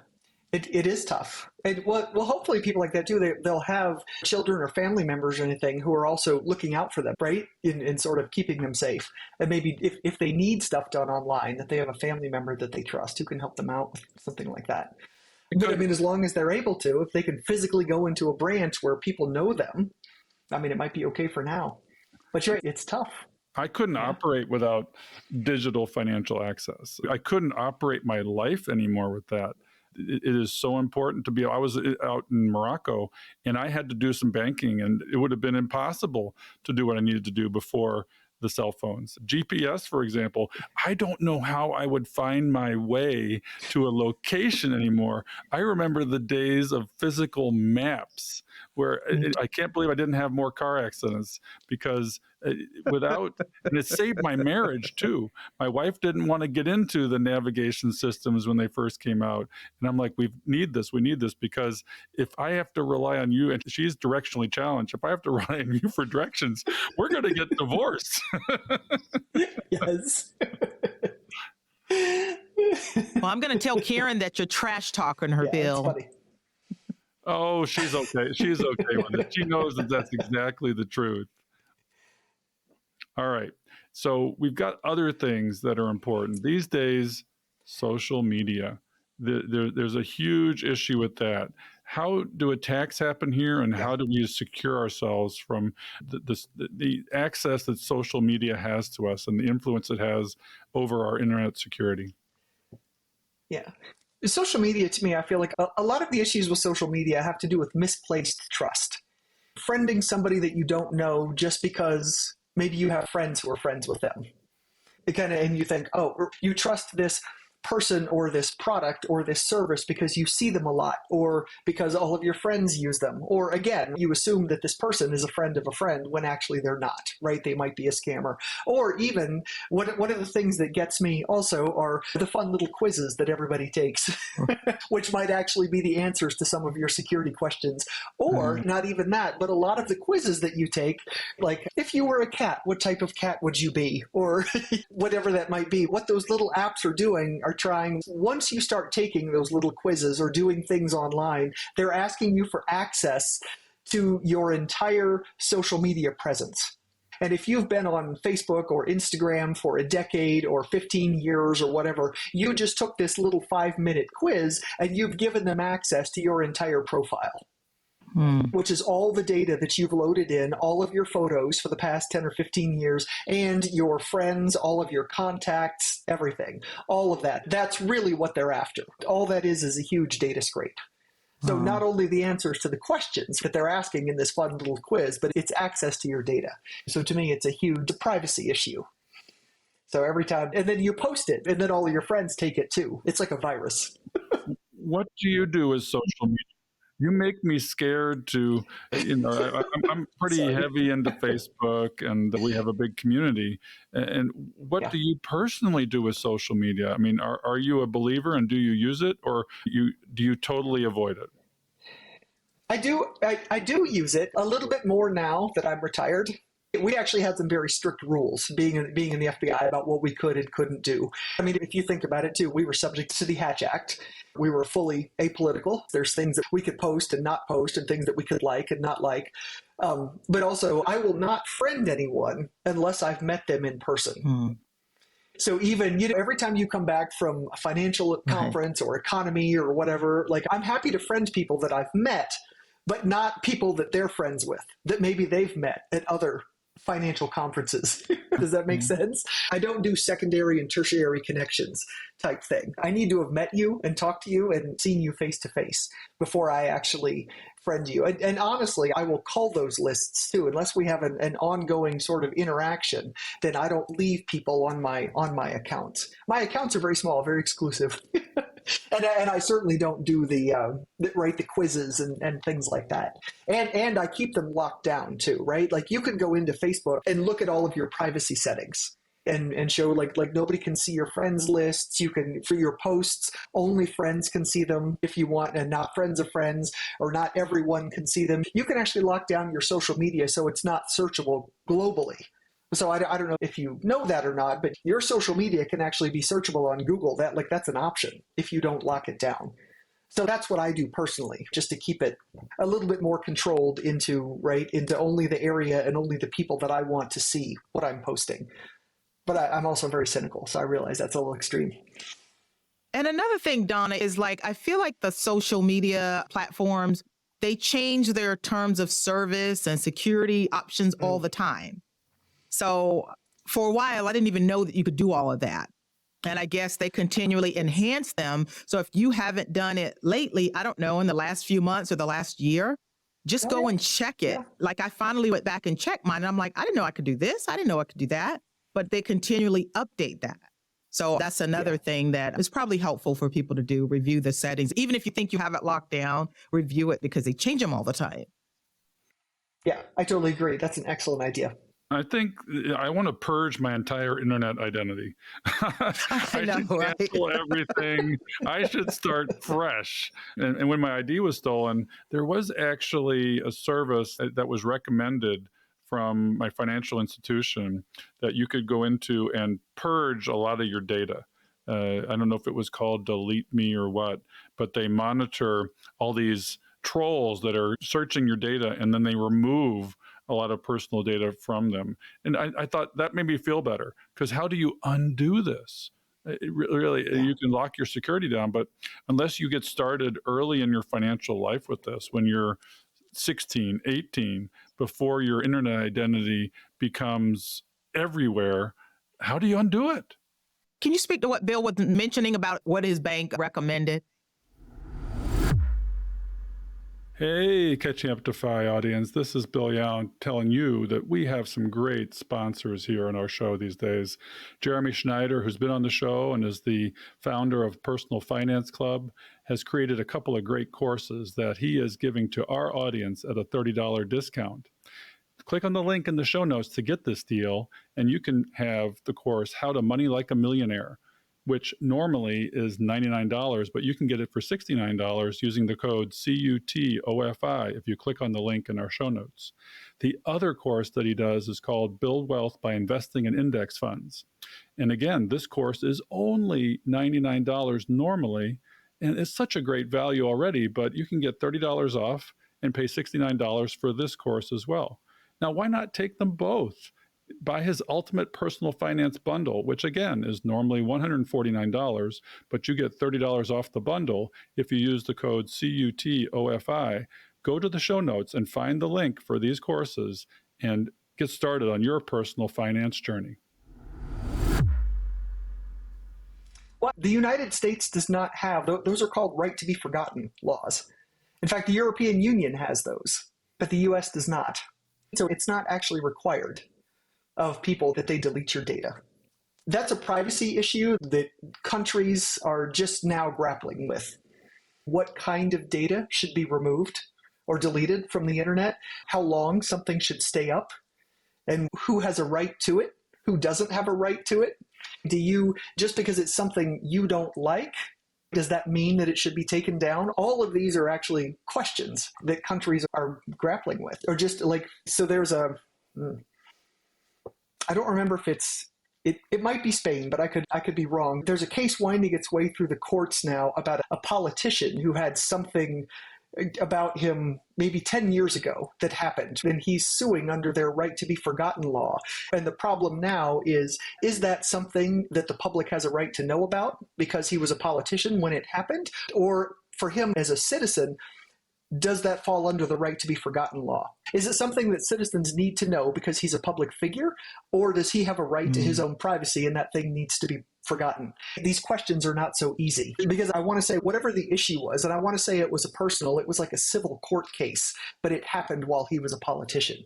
It is tough. And well, hopefully people like that too, they'll have children or family members or anything who are also looking out for them, right? In sort of keeping them safe. And maybe if they need stuff done online, that they have a family member that they trust who can help them out with something like that. But I mean, as long as they're able to, if they can physically go into a branch where people know them, I mean, it might be okay for now. But you're right, it's tough. I couldn't operate without digital financial access. I couldn't operate my life anymore with that. It is so important to be. I was out in Morocco and I had to do some banking, and it would have been impossible to do what I needed to do before the cell phones. GPS, for example, I don't know how I would find my way to a location anymore. I remember the days of physical maps where I can't believe I didn't have more car accidents because and it saved my marriage too. My wife didn't want to get into the navigation systems when they first came out. And I'm like, we need this because if I have to rely on you, and she's directionally challenged, if I have to rely on you for directions, we're going to get divorced. Yes. Well, I'm going to tell Karen that you're trash talking her, Bill. That's funny. Oh, she's okay. She's okay with it. She knows that that's exactly the truth. All right. So we've got other things that are important. These days, social media. There's a huge issue with that. How do attacks happen here, and how do we secure ourselves from the access that social media has to us and the influence it has over our internet security? Yeah. Social media, to me, I feel like a lot of the issues with social media have to do with misplaced trust. Friending somebody that you don't know just because maybe you have friends who are friends with them. And you think, oh, you trust this person or this product or this service because you see them a lot, or because all of your friends use them, or again, you assume that this person is a friend of a friend when actually they're not, right? They might be a scammer. Or even one of the things that gets me also are the fun little quizzes that everybody takes, which might actually be the answers to some of your security questions. Or not even that, but a lot of the quizzes that you take, like if you were a cat, what type of cat would you be? Or whatever that might be. What those little apps are doing are trying, once you start taking those little quizzes or doing things online, they're asking you for access to your entire social media presence. And if you've been on Facebook or Instagram for a decade or 15 years or whatever, you just took this little 5-minute quiz and you've given them access to your entire profile. Which is all the data that you've loaded in, all of your photos for the past 10 or 15 years, and your friends, all of your contacts, everything, all of that. That's really what they're after. All that is a huge data scrape. So not only the answers to the questions that they're asking in this fun little quiz, but it's access to your data. So to me, it's a huge privacy issue. So every time, and then you post it, and then all of your friends take it too. It's like a virus. What do you do with social media? You make me scared to, I'm pretty heavy into Facebook, and we have a big community. And what do you personally do with social media? I mean, are you a believer and do you use it, or do you totally avoid it? I do use it a little bit more now that I'm retired. We actually had some very strict rules being in the FBI about what we could and couldn't do. I mean, if you think about it too, we were subject to the Hatch Act. We were fully apolitical. There's things that we could post and not post, and things that we could like and not like. But also, I will not friend anyone unless I've met them in person. So even, every time you come back from a financial conference or EconoMe or whatever, like I'm happy to friend people that I've met, but not people that they're friends with, that maybe they've met at other financial conferences. Does that make sense? I don't do secondary and tertiary connections type thing. I need to have met you and talked to you and seen you face to face before I actually friend you. And honestly, I will call those lists too. Unless we have an ongoing sort of interaction, then I don't leave people on my accounts. My accounts are very small, very exclusive. And I certainly don't do the quizzes and things like that. And I keep them locked down too, right? Like you can go into Facebook and look at all of your privacy settings and show like nobody can see your friends lists. You can, for your posts, only friends can see them if you want, and not friends of friends, or not everyone can see them. You can actually lock down your social media so it's not searchable globally. So I don't know if you know that or not, but your social media can actually be searchable on Google. That's an option if you don't lock it down. So that's what I do personally, just to keep it a little bit more controlled into only the area and only the people that I want to see what I'm posting. But I'm also very cynical, so I realize that's a little extreme. And another thing, Donna, is I feel like the social media platforms, they change their terms of service and security options all the time. So for a while, I didn't even know that you could do all of that. And I guess they continually enhance them. So if you haven't done it lately, I don't know, in the last few months or the last year, just go and check it. Yeah. I finally went back and checked mine. And I'm like, I didn't know I could do this. I didn't know I could do that. But they continually update that. So that's another thing that is probably helpful for people to do, review the settings. Even if you think you have it locked down, review it, because they change them all the time. Yeah, I totally agree. That's an excellent idea. I think I want to purge my entire internet identity. I should cancel everything. I should start fresh. And when my ID was stolen, there was actually a service that was recommended from my financial institution that you could go into and purge a lot of your data. I don't know if it was called Delete Me or what, but they monitor all these trolls that are searching your data, and then they remove a lot of personal data from them. And I thought that made me feel better, because how do you undo this? You can lock your security down, but unless you get started early in your financial life with this, when you're 16, 18, before your internet identity becomes everywhere, how do you undo it? Can you speak to what Bill was mentioning about what his bank recommended? Hey, catching up to FI audience. This is Bill Young telling you that we have some great sponsors here on our show these days. Jeremy Schneider, who's been on the show and is the founder of Personal Finance Club, has created a couple of great courses that he is giving to our audience at a $30 discount. Click on the link in the show notes to get this deal, and you can have the course How to Money Like a Millionaire, which normally is $99, but you can get it for $69 using the code CUTOFI if you click on the link in our show notes. The other course that he does is called Build Wealth by Investing in Index Funds. And again, this course is only $99 normally, and it's such a great value already, but you can get $30 off and pay $69 for this course as well. Now, why not take them both? Buy his Ultimate Personal Finance Bundle, which again is normally $149, but you get $30 off the bundle if you use the code CUTOFI. Go to the show notes and find the link for these courses and get started on your personal finance journey. Well, the United States does not have, those are called right to be forgotten laws. In fact, the European Union has those, but the US does not. So it's not actually required of people that they delete your data. That's a privacy issue that countries are just now grappling with. What kind of data should be removed or deleted from the internet? How long something should stay up? And who has a right to it? Who doesn't have a right to it? Do you, just because it's something you don't like, does that mean that it should be taken down? All of these are actually questions that countries are grappling with. Or just like, so there's a, I don't remember if it might be Spain, but I could be wrong. There's a case winding its way through the courts now about a politician who had something about him maybe 10 years ago that happened, and he's suing under their right to be forgotten law. And the problem now is that something that the public has a right to know about because he was a politician when it happened? Or for him as a citizen, does that fall under the right to be forgotten law? Is it something that citizens need to know because he's a public figure? Or does he have a right to his own privacy and that thing needs to be forgotten? These questions are not so easy because I want to say whatever the issue was, and I want to say it was it was like a civil court case, but it happened while he was a politician.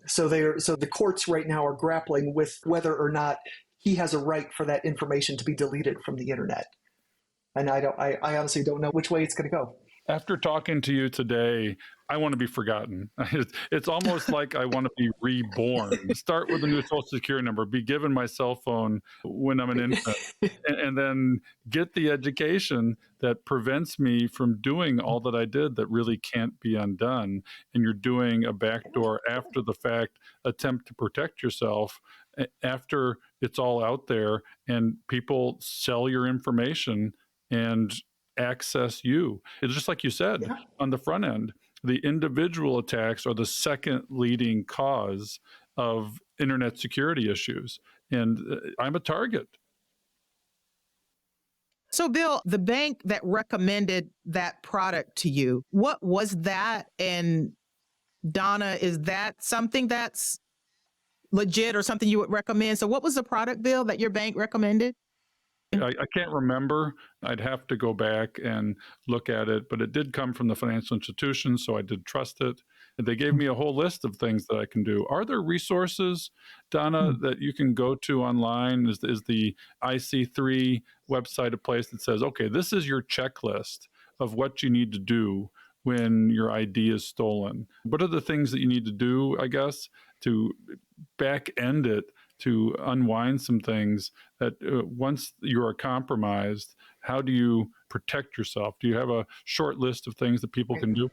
So the courts right now are grappling with whether or not he has a right for that information to be deleted from the internet. And I honestly don't know which way it's going to go. After talking to you today, I want to be forgotten. It's almost like I want to be reborn. Start with a new social security number, be given my cell phone when I'm an infant, and then get the education that prevents me from doing all that I did that really can't be undone. And you're doing a backdoor after the fact attempt to protect yourself after it's all out there and people sell your information and access you. It's just like you said on the front end, the individual attacks are the second leading cause of internet security issues. And I'm a target. So, Bill, the bank that recommended that product to you, what was that? And Donna, is that something that's legit or something you would recommend? So what was the product, Bill, that your bank recommended? I can't remember. I'd have to go back and look at it, but it did come from the financial institution, so I did trust it. And they gave me a whole list of things that I can do. Are there resources, Donna, that you can go to online? Is the IC3 website a place that says, okay, this is your checklist of what you need to do when your ID is stolen? What are the things that you need to do, I guess, to back end it, to unwind some things that once you are compromised, how do you protect yourself? Do you have a short list of things that people can do?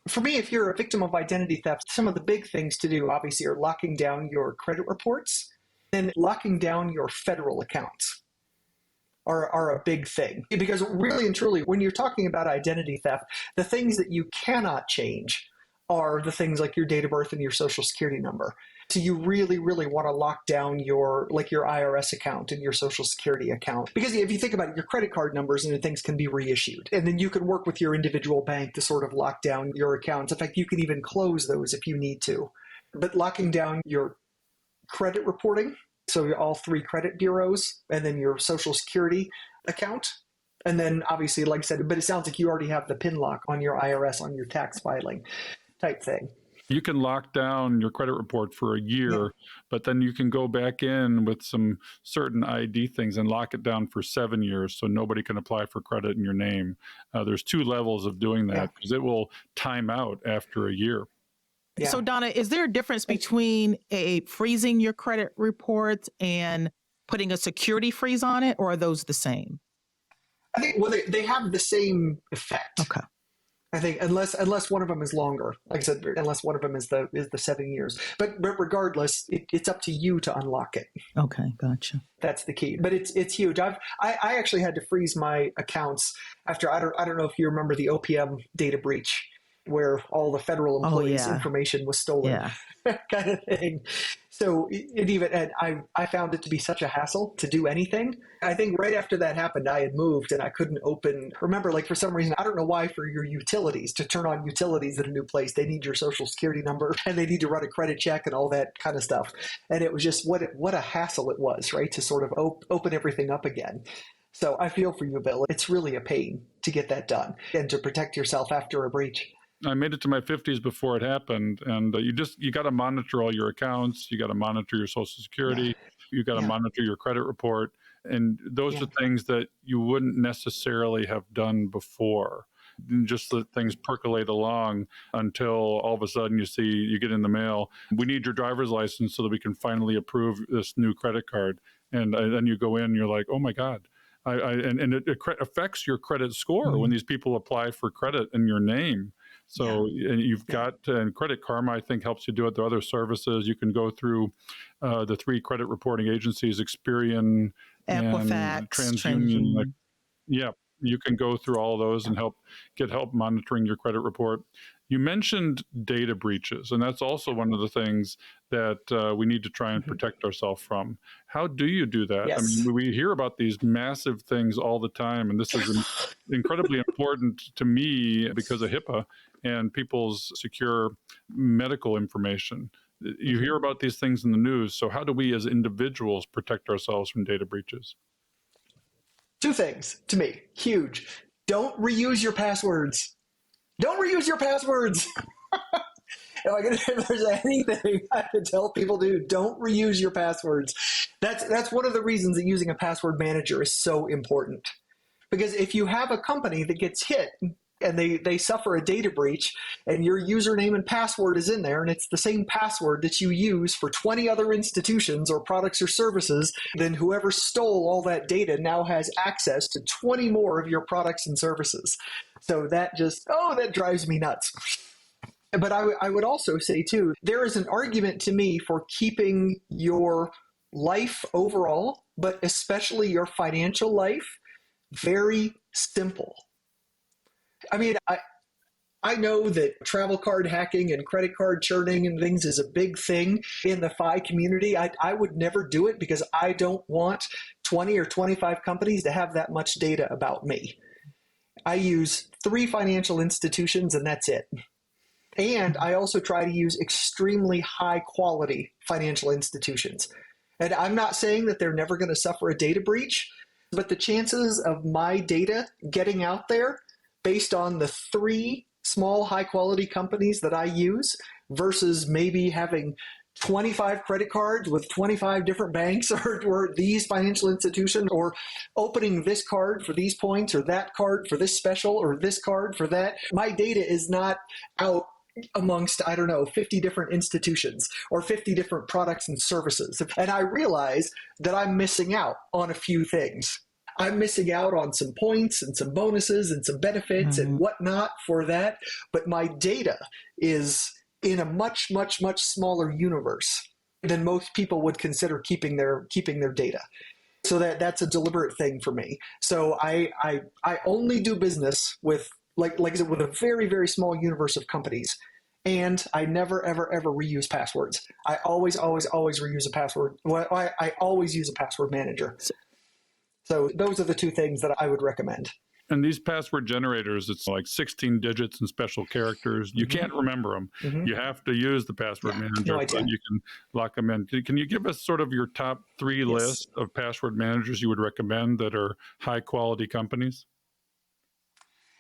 For me, if you're a victim of identity theft, some of the big things to do, obviously, are locking down your credit reports and locking down your federal accounts are a big thing. Because really and truly, when you're talking about identity theft, the things that you cannot change are the things like your date of birth and your social security number. So you really, really want to lock down your IRS account and your social security account. Because if you think about it, your credit card numbers and things can be reissued. And then you can work with your individual bank to sort of lock down your accounts. In fact, you can even close those if you need to. But locking down your credit reporting, so all three credit bureaus, and then your social security account, And then obviously, like I said, but it sounds like you already have the PIN lock on your IRS, on your tax filing type thing. You can lock down your credit report for a year, Yeah. but then you can go back in with some certain ID things and lock it down for 7 years so nobody can apply for credit in your name. There's 2 levels of doing that because it will time out after a year. Yeah. So, Donna, is there a difference between freezing your credit reports and putting a security freeze on it, or are those the same? I think, well, they have the same effect. Okay. I think unless one of them is longer, like I said, unless one of them is the 7 years. But regardless, it's up to you to unlock it. Okay, gotcha. That's the key. But it's huge. I actually had to freeze my accounts after I don't know if you remember the OPM data breach, where all the federal employees' information was stolen, kind of thing. So I found it to be such a hassle to do anything. I think right after that happened, I had moved and I couldn't remember, like for some reason, I don't know why, for your utilities, to turn on utilities at a new place, they need your social security number and they need to run a credit check and all that kind of stuff. And it was just what a hassle it was, right? To sort of open everything up again. So I feel for you, Bill. It's really a pain to get that done and to protect yourself after a breach. I made it to my 50s before it happened, and you got to monitor all your accounts. You got to monitor your Social Security. You got to monitor your credit report, and those are things that you wouldn't necessarily have done before. Just let things percolate along until all of a sudden you get in the mail, we need your driver's license so that we can finally approve this new credit card. And then you go in, and you're like, oh my God. And it affects your credit score when these people apply for credit in your name. So and you've got, and Credit Karma, I think, helps you do it. There are other services. You can go through the 3 credit reporting agencies, Experian, Equifax, and TransUnion. You can go through all those and get help monitoring your credit report. You mentioned data breaches, and that's also one of the things that we need to try and protect ourselves from. How do you do that? Yes. I mean, we hear about these massive things all the time, and this is incredibly important to me because of HIPAA and people's secure medical information. You hear about these things in the news. So how do we as individuals protect ourselves from data breaches? 2 things to me, huge. Don't reuse your passwords. Don't reuse your passwords. If there's anything I could tell people to do, don't reuse your passwords. That's one of the reasons that using a password manager is so important. Because if you have a company that gets hit and they suffer a data breach and your username and password is in there and it's the same password that you use for 20 other institutions or products or services, then whoever stole all that data now has access to 20 more of your products and services. So that drives me nuts. But I would also say, too, there is an argument to me for keeping your life overall, but especially your financial life, very simple. I mean, I know that travel card hacking and credit card churning and things is a big thing in the FI community. I would never do it because I don't want 20 or 25 companies to have that much data about me. I use 3 financial institutions and that's it. And I also try to use extremely high quality financial institutions. And I'm not saying that they're never going to suffer a data breach, but the chances of my data getting out there based on the 3 small high quality companies that I use versus maybe having 25 credit cards with 25 different banks or these financial institutions, or opening this card for these points or that card for this special or this card for that. My data is not out amongst, 50 different institutions or 50 different products and services. And I realize that I'm missing out on a few things. I'm missing out on some points and some bonuses and some benefits and whatnot for that. But my data is in a much, much, much smaller universe than most people would consider keeping their data. So that's a deliberate thing for me. So I only do business with, like I said, with a very, very small universe of companies. And I never, ever, ever reuse passwords. I always, always, always reuse a password. Well, I always use a password manager. So those are the 2 things that I would recommend. And these password generators, it's like 16 digits and special characters. You can't remember them. You have to use the password manager, but you can lock them in. Can you give us sort of your top 3 list of password managers you would recommend that are high quality companies?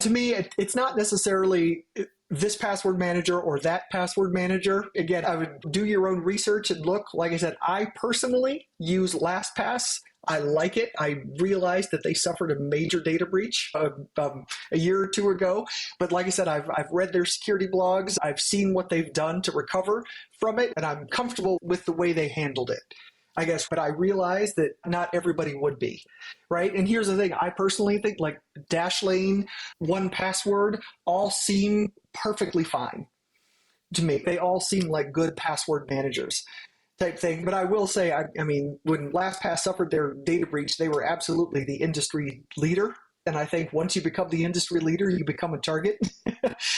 To me, it's not necessarily this password manager or that password manager. Again, I would do your own research and look. Like I said, I personally use LastPass. I like it. I realized that they suffered a major data breach a year or two ago. But like I said, I've read their security blogs. I've seen what they've done to recover from it, and I'm comfortable with the way they handled it, I guess. But I realized that not everybody would be, right? And here's the thing. I personally think like Dashlane, 1Password, all seem perfectly fine to me. They all seem like good password managers type thing. But I will say, I mean, when LastPass suffered their data breach, they were absolutely the industry leader. And I think once you become the industry leader, you become a target.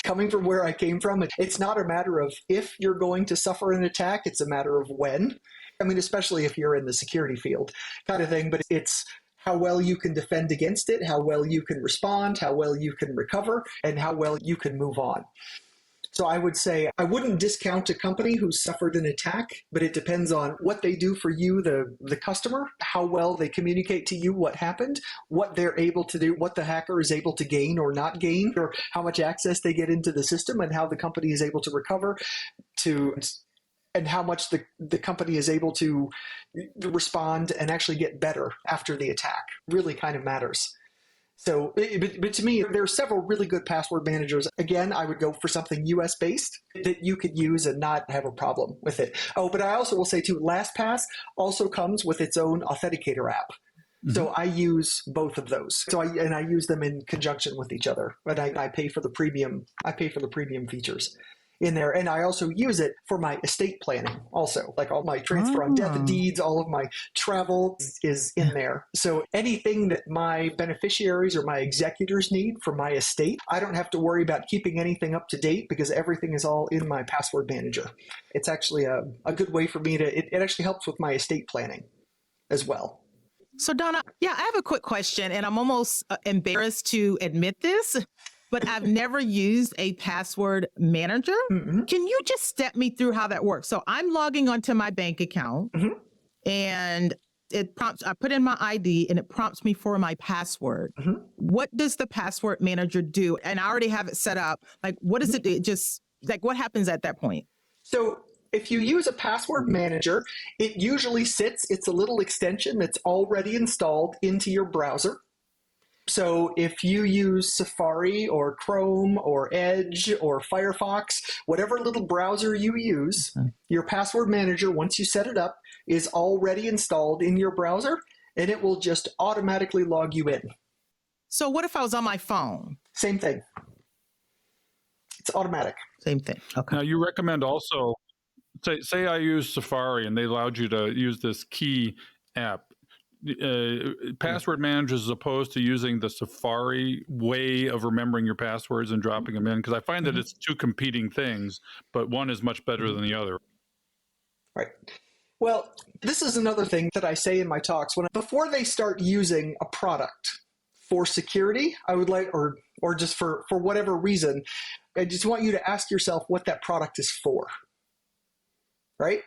Coming from where I came from, it's not a matter of if you're going to suffer an attack, it's a matter of when. I mean, especially if you're in the security field kind of thing, but it's how well you can defend against it, how well you can respond, how well you can recover, and how well you can move on. So I would say I wouldn't discount a company who suffered an attack, but it depends on what they do for you, the customer, how well they communicate to you what happened, what they're able to do, what the hacker is able to gain or not gain, or how much access they get into the system, and how the company is able to recover and how much the company is able to respond and actually get better after the attack really kind of matters. So, but to me, there are several really good password managers. Again, I would go for something US-based that you could use and not have a problem with it. Oh, but I also will say too, LastPass also comes with its own authenticator app. Mm-hmm. So I use both of those. So I use them in conjunction with each other. But I pay for the premium. I pay for the premium features in there. And I also use it for my estate planning also. Like all my transfer on death deeds, all of my travel is in there. So anything that my beneficiaries or my executors need for my estate, I don't have to worry about keeping anything up to date because everything is all in my password manager. It's actually a good way for me to, it actually helps with my estate planning as well. So Donna, I have a quick question, and I'm almost embarrassed to admit this, but I've never used a password manager. Mm-hmm. Can you just step me through how that works? So I'm logging onto my bank account, mm-hmm. and it prompts, I put in my ID and it prompts me for my password. Mm-hmm. What does the password manager do? And I already have it set up. Like, what does it do? Just like, what happens at that point? So if you use a password manager, it usually it's a little extension that's already installed into your browser. So if you use Safari or Chrome or Edge or Firefox, whatever little browser you use, your password manager, once you set it up, is already installed in your browser, and it will just automatically log you in. So what if I was on my phone? Same thing. It's automatic. Same thing. Okay. Now you recommend also, say I use Safari and they allowed you to use this key app. Password managers, as opposed to using the Safari way of remembering your passwords and dropping them in, because I find that it's two competing things, but one is much better than the other. Right. Well, this is another thing that I say in my talks. Before they start using a product for security, I would like, or just for whatever reason, I just want you to ask yourself what that product is for. Right?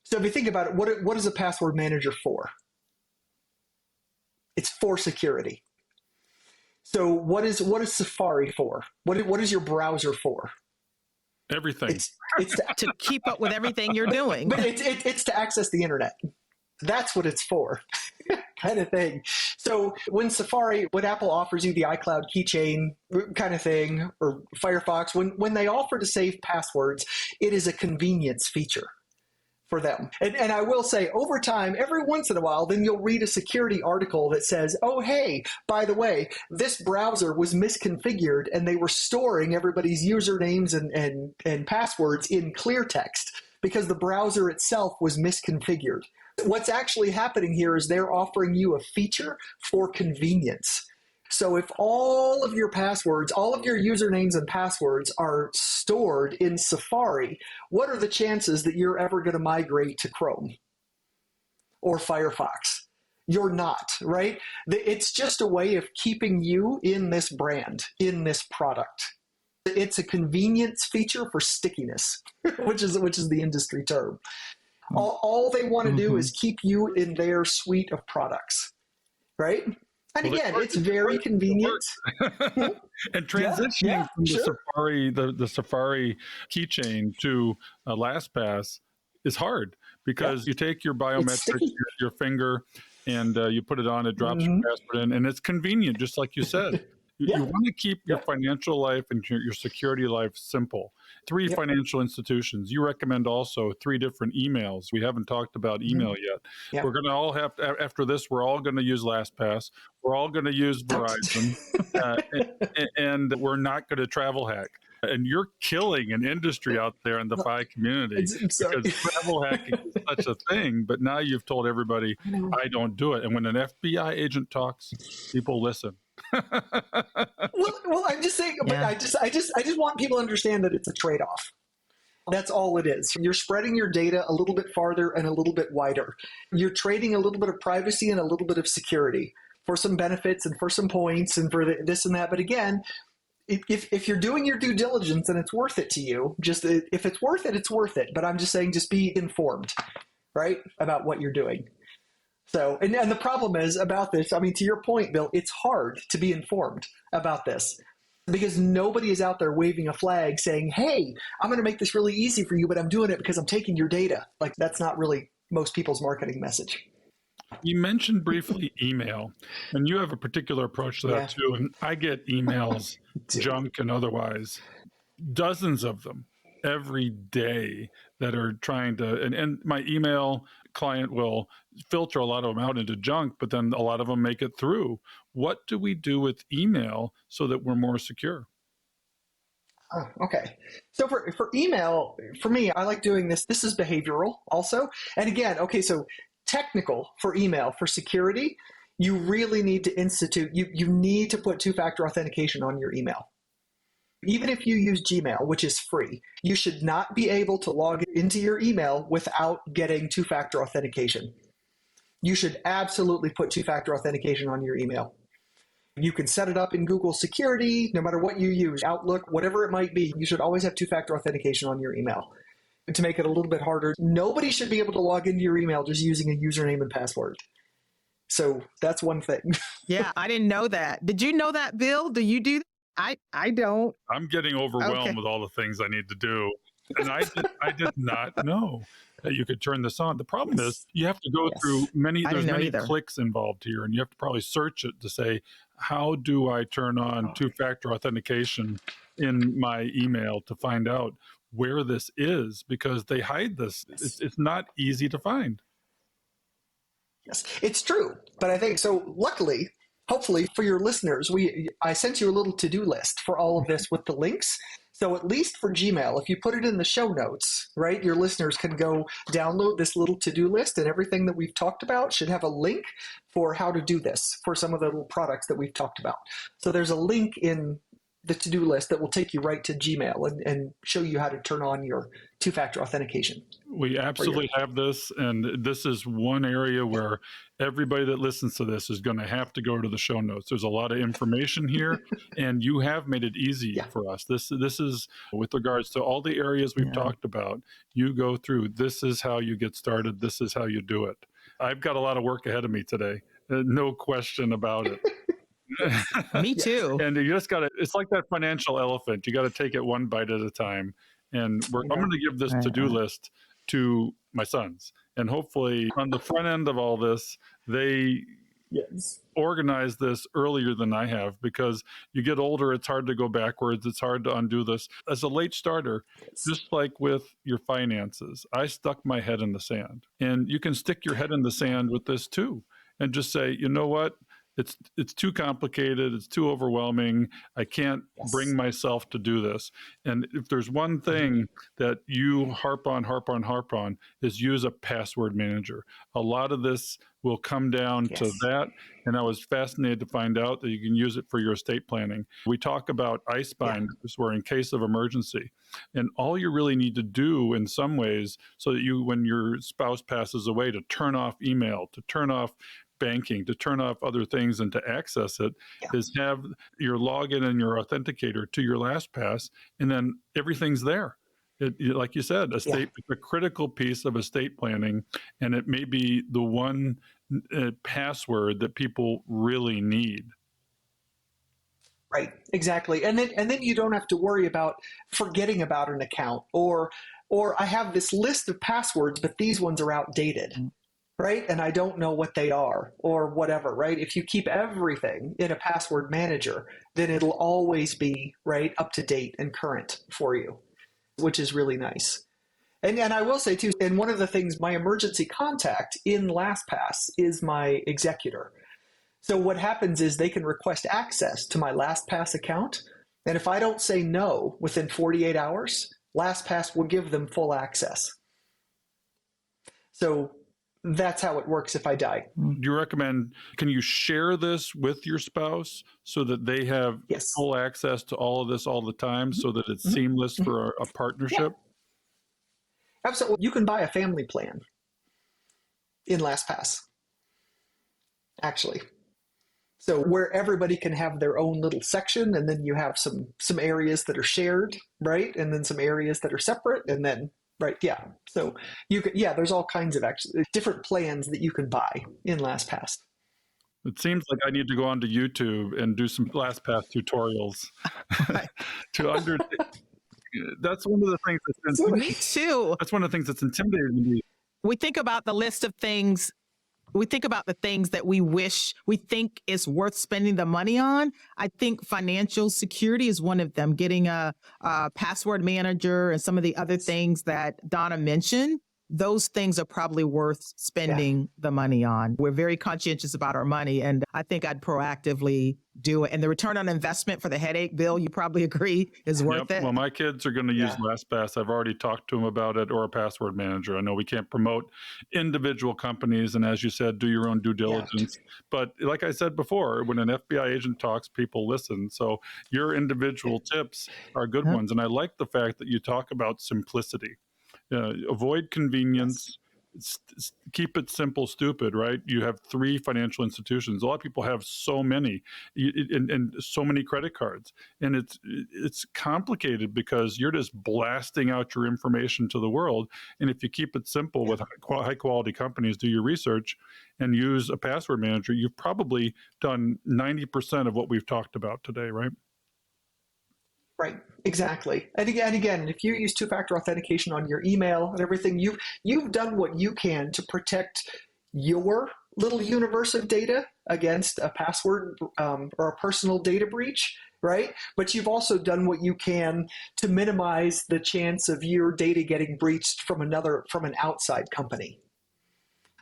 So if you think about it, what is a password manager for? It's for security. So what is Safari for? What is your browser for? Everything. It's to keep up with everything you're doing. But it's to access the internet. That's what it's for, kind of thing. So when Apple offers you the iCloud keychain kind of thing, or Firefox, when they offer to save passwords, it is a convenience feature for them. And I will say, over time, every once in a while, then you'll read a security article that says, oh, hey, by the way, this browser was misconfigured and they were storing everybody's usernames and passwords in clear text because the browser itself was misconfigured. What's actually happening here is they're offering you a feature for convenience. So if all of your passwords, all of your usernames and passwords are stored in Safari, what are the chances that you're ever going to migrate to Chrome or Firefox? You're not, right? It's just a way of keeping you in this brand, in this product. It's a convenience feature for stickiness, which is the industry term. All they want to do is keep you in their suite of products, right? And Well, again, it's they very work, convenient. and Yeah, transitioning yeah, from the sure. Safari, the Safari keychain to LastPass is hard Yeah, because you take your it's biometric, sticky. your finger, and you put it on. It drops Hmm. your password in, and it's convenient, just like you said. You Yeah, want to keep your yeah, financial life and your security life simple. Three yep. financial institutions. You recommend also three different emails. We haven't talked about Hmm. email yet. Yeah. We're going to all have to, after this, we're all going to use LastPass. We're all going to use Verizon. Uh, and we're not going to travel hack. And you're killing an industry out there in the FI community I'm sorry. because travel hacking is such a thing. But now you've told everybody, I know. I don't do it. And when an FBI agent talks, people listen. Well, I'm just saying, but Yeah. I just want people to understand that it's a trade-off. That's all it is. You're spreading your data a little bit farther and a little bit wider. You're trading a little bit of privacy and a little bit of security for some benefits and for some points and for this and that. But again, if you're doing your due diligence and it's worth it to you, just if it's worth it, it's worth it. But I'm just saying, just be informed, right, about what you're doing. So, and the problem is about this, I mean, to your point, Bill, it's hard to be informed about this because nobody is out there waving a flag saying, hey, I'm going to make this really easy for you, but I'm doing it because I'm taking your data. Like, that's not really most people's marketing message. You mentioned briefly email, and you have a particular approach to that Yeah. too. And I get emails, junk and otherwise, dozens of them every day that are trying to, and my email client will filter a lot of them out into junk, but then a lot of them make it through. What do we do with email so that we're more secure? Oh, okay. So for email, for me, I like doing this. This is behavioral also. And again, okay, so technical for email, for security, you really need to institute, you need to put two-factor authentication on your email. Even if you use Gmail, which is free, you should not be able to log into your email without getting two-factor authentication. You should absolutely put two-factor authentication on your email. You can set it up in Google Security, no matter what you use, Outlook, whatever it might be, you should always have two-factor authentication on your email. And to make it a little bit harder, nobody should be able to log into your email just using a username and password. So that's one thing. Yeah, I didn't know that. Did you know that, Bill? Do you do that? I don't. I'm getting overwhelmed Okay. with all the things I need to do. And I did not know that you could turn this on. The problem is Yes. you have to go Yes. through many, I there's didn't know many either. clicks involved here, and you have to probably search it to say, how do I turn on two-factor authentication in my email to find out where this is? Because they hide this. It's not easy to find. Yes, it's true. But I think so. Luckily, hopefully for your listeners, I sent you a little to-do list for all of this with the links. So at least for Gmail, if you put it in the show notes, right, your listeners can go download this little to-do list, and everything that we've talked about should have a link for how to do this for some of the little products that we've talked about. So there's a link in the to-do list that will take you right to Gmail and show you how to turn on your two-factor authentication. We absolutely have this, and this is one area where everybody that listens to this is going to have to go to the show notes. There's a lot of information here, and you have made it easy Yeah. for us. This is with regards to all the areas we've talked about. You go through. This is how you get started. This is how you do it. I've got a lot of work ahead of me today. No question about it. Me too. And you just got to, it's like that financial elephant. You got to take it one bite at a time. And I'm going to give this to-do list to my sons. And hopefully on the front end of all this, they organize this earlier than I have, because you get older, it's hard to go backwards. It's hard to undo this. As a late starter, just like with your finances, I stuck my head in the sand. And you can stick your head in the sand with this too, and just say, you know what? It's too complicated. It's too overwhelming. I can't bring myself to do this. And if there's one thing that you harp on, is use a password manager. A lot of this will come down to that. And I was fascinated to find out that you can use it for your estate planning. We talk about ice binders where in case of emergency, and all you really need to do in some ways, so that you, when your spouse passes away, to turn off email, to turn off banking, to turn off other things and to access it, is have your login and your authenticator to your LastPass, and then everything's there. Like you said, a critical piece of estate planning, and it may be the one password that people really need. Right, exactly. And then you don't have to worry about forgetting about an account or I have this list of passwords, but these ones are outdated, right? And I don't know what they are or whatever, right? If you keep everything in a password manager, then it'll always be right up to date and current for you, which is really nice. And I will say too, and one of the things, my emergency contact in LastPass is my executor. So what happens is they can request access to my LastPass account. And if I don't say no within 48 hours, LastPass will give them full access. So that's how it works if I die. Do you recommend, can you share this with your spouse so that they have Yes. full access to all of this all the time so that it's seamless for a partnership? Yeah. Absolutely. You can buy a family plan in LastPass, actually. So where everybody can have their own little section, and then you have some areas that are shared, right? And then some areas that are separate, and then, right, yeah. So you can, yeah, there's all kinds of actually different plans that you can buy in LastPass. It seems like I need to go onto YouTube and do some LastPass tutorials to understand. That's one of the things that's Me too. That's one of the things that's intimidating me. We think about the list of things. We think about the things that we think is worth spending the money on. I think financial security is one of them. Getting a password manager and some of the other things that Donna mentioned, those things are probably worth spending the money on. We're very conscientious about our money, and I think I'd proactively do it. And the return on investment for the headache, Bill, you probably agree, is worth it. Well, my kids are going to use LastPass. I've already talked to them about it, or a password manager. I know we can't promote individual companies, and as you said, do your own due diligence. But like I said before, when an FBI agent talks, people listen. So your individual tips are good ones. And I like the fact that you talk about simplicity. Avoid convenience, keep it simple, stupid, right? You have 3 financial institutions. A lot of people have so many and so many credit cards. And it's complicated because you're just blasting out your information to the world. And if you keep it simple with high quality companies, do your research and use a password manager, you've probably done 90% of what we've talked about today, right? Right, exactly. And again, if you use two-factor authentication on your email and everything, you've done what you can to protect your little universe of data against a password or a personal data breach, right? But you've also done what you can to minimize the chance of your data getting breached from an outside company,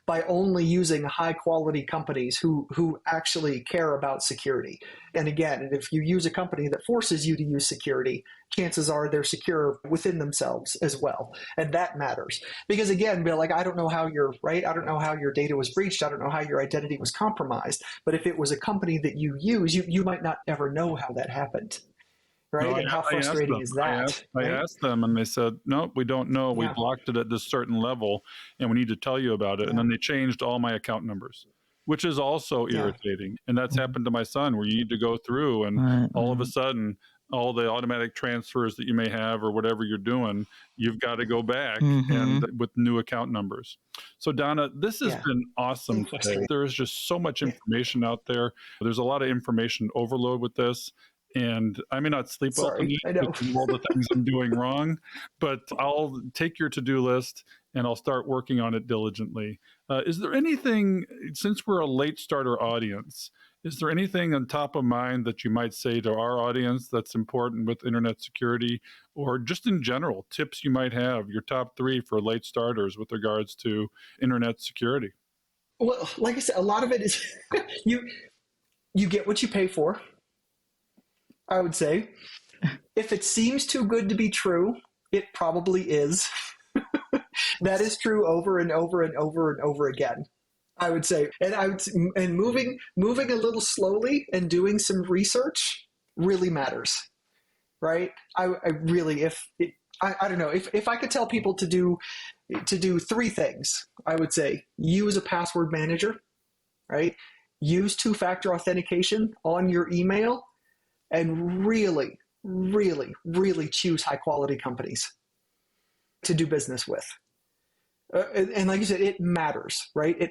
by only using high quality companies who actually care about security. And again, if you use a company that forces you to use security, chances are they're secure within themselves as well. And that matters. Because again, Bill, I don't know how I don't know how your data was breached. I don't know how your identity was compromised. But if it was a company that you use, you might not ever know how that happened. Right? No, and how frustrating is that? I asked them and they said, no, we don't know. We blocked it at this certain level and we need to tell you about it. And then they changed all my account numbers, which is also irritating. And that's happened to my son, where you need to go through and all of a sudden, all the automatic transfers that you may have or whatever you're doing, you've got to go back and with new account numbers. So Donna, this has been awesome today. There is just so much information out there. There's a lot of information overload with this. And I may not sleep well tonight because of all the things I'm doing wrong, but I'll take your to-do list and I'll start working on it diligently. Is there anything, since we're a late starter audience, is there anything on top of mind that you might say to our audience that's important with internet security, or just in general, tips you might have, your top 3 for late starters with regards to internet security? Well, like I said, a lot of it is you get what you pay for. I would say, if it seems too good to be true, it probably is. That is true over and over and over and over again, I would say. And moving a little slowly and doing some research really matters, right? I really, I don't know, if I could tell people to do 3 things, I would say use a password manager, right? Use two-factor authentication on your email. And really, really, really choose high quality companies to do business with. And like you said, it matters, right?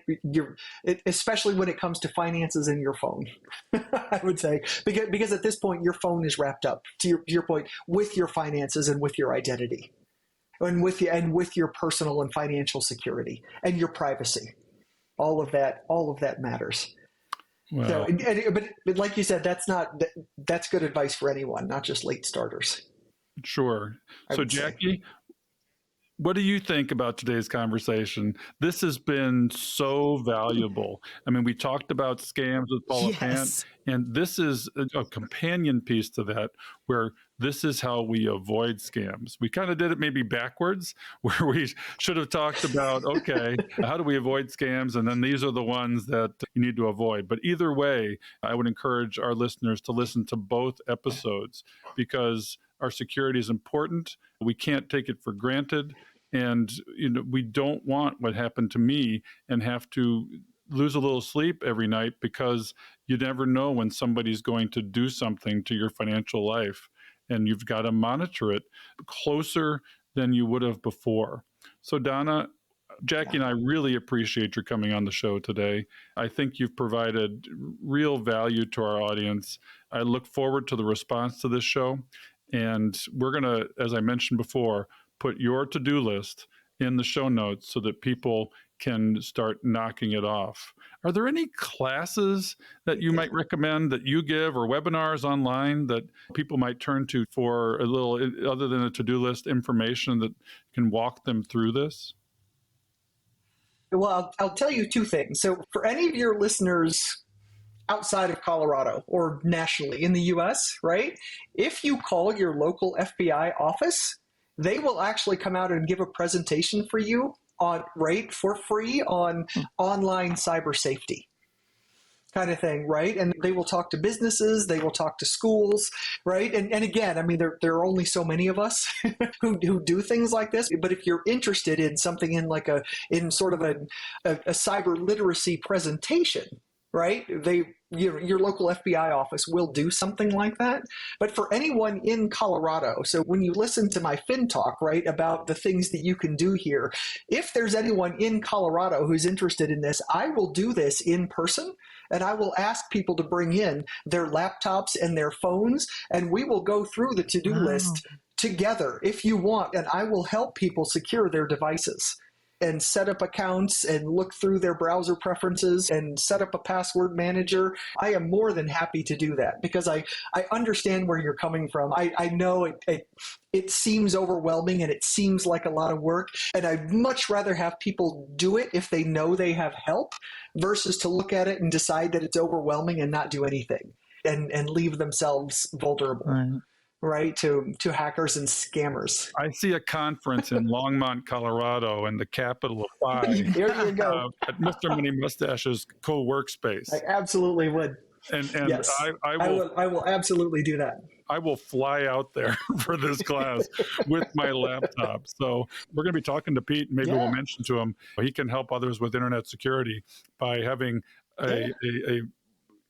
Especially when it comes to finances in your phone, I would say, because at this point, your phone is wrapped up, to your point, with your finances and with your identity, and with your personal and financial security and your privacy. All of that matters. Well, So, but like you said, that's good advice for anyone, not just late starters. sure. I So, would say. Jackie, what do you think about today's conversation? This has been so valuable. I mean, we talked about scams with Paula Pant, Yes. and this is a companion piece to that, where this is how we avoid scams. We kind of did it maybe backwards, where we should have talked about, okay, how do we avoid scams? And then these are the ones that you need to avoid. But either way, I would encourage our listeners to listen to both episodes, because our security is important. We can't take it for granted. And we don't want what happened to me and have to lose a little sleep every night, because you never know when somebody's going to do something to your financial life, and you've got to monitor it closer than you would have before. So, Donna, Jackie and I really appreciate your coming on the show today. I think you've provided real value to our audience. I look forward to the response to this show. And we're going to, as I mentioned before, put your to-do list in the show notes so that people can start knocking it off. Are there any classes that you might recommend that you give, or webinars online that people might turn to for a little, other than a to-do list, information that can walk them through this? Well, I'll tell you two things. So for any of your listeners outside of Colorado or nationally in the US, right? If you call your local FBI office, they will actually come out and give a presentation for you for free on online cyber safety kind of thing, right? And they will talk to businesses, they will talk to schools, right? And again, I mean, there are only so many of us who do things like this. But if you're interested in something in sort of a cyber literacy presentation, right? Your local FBI office will do something like that. But for anyone in Colorado, so when you listen to my FinTalk, right, about the things that you can do here, if there's anyone in Colorado who's interested in this, I will do this in person. And I will ask people to bring in their laptops and their phones, and we will go through the to-do list together if you want. And I will help people secure their devices and set up accounts and look through their browser preferences and set up a password manager. I am more than happy to do that, because I understand where you're coming from. I know it seems overwhelming and it seems like a lot of work, and I'd much rather have people do it if they know they have help, versus to look at it and decide that it's overwhelming and not do anything and leave themselves vulnerable. Right, to hackers and scammers. I see a conference in Longmont, Colorado, in the capital of F.I.R.E. There you go. At Mr. Money Mustache's co-workspace. I absolutely would. And yes, I will absolutely do that. I will fly out there for this class with my laptop. So we're going to be talking to Pete. Maybe we'll mention to him he can help others with internet security by having a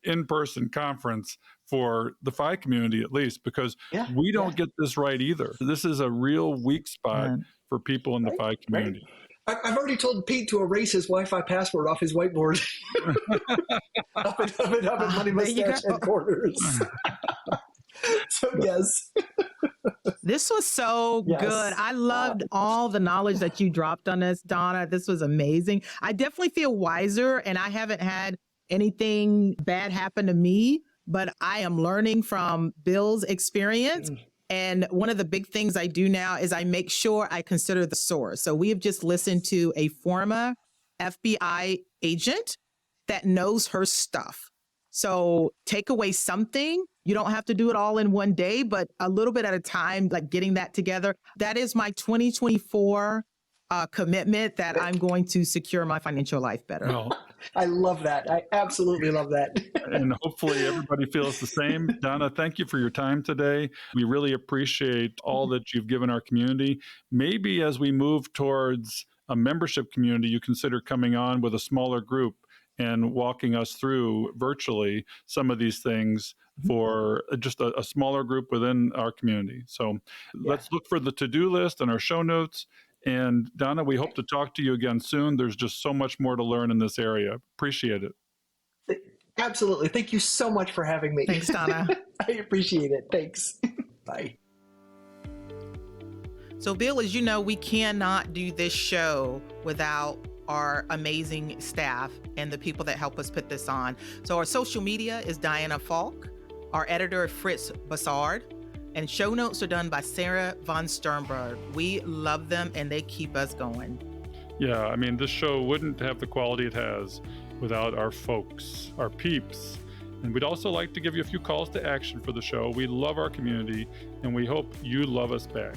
in-person conference for the F.I community, at least, because we don't get this right either. This is a real weak spot for people in the F.I community. Right. I've already told Pete to erase his Wi-Fi password off his whiteboard up at Money Mustache headquarters. So yes. This was so good. I loved all the knowledge that you dropped on us, Donna. This was amazing. I definitely feel wiser, and I haven't had anything bad happen to me, but I am learning from Bill's experience. And one of the big things I do now is I make sure I consider the source. So we have just listened to a former FBI agent that knows her stuff. So take away something. You don't have to do it all in one day, but a little bit at a time, like getting that together. That is my 2024 commitment, that I'm going to secure my financial life better. Well, I love that. I absolutely love that. And hopefully everybody feels the same. Donna, thank you for your time today. We really appreciate all that you've given our community. Maybe as we move towards a membership community, you consider coming on with a smaller group and walking us through virtually some of these things for just a smaller group within our community. So let's look for the to-do list and our show notes. And Donna, we hope to talk to you again soon. There's just so much more to learn in this area. Appreciate it. Absolutely. Thank you so much for having me. Thanks, Donna. I appreciate it. Thanks. Bye. So, Bill, as you know, we cannot do this show without our amazing staff and the people that help us put this on. So our social media is Diana Falk, our editor Fritz Bassard, and show notes are done by Sarah von Sternberg. We love them and they keep us going. Yeah, I mean, this show wouldn't have the quality it has without our folks, our peeps. And we'd also like to give you a few calls to action for the show. We love our community and we hope you love us back.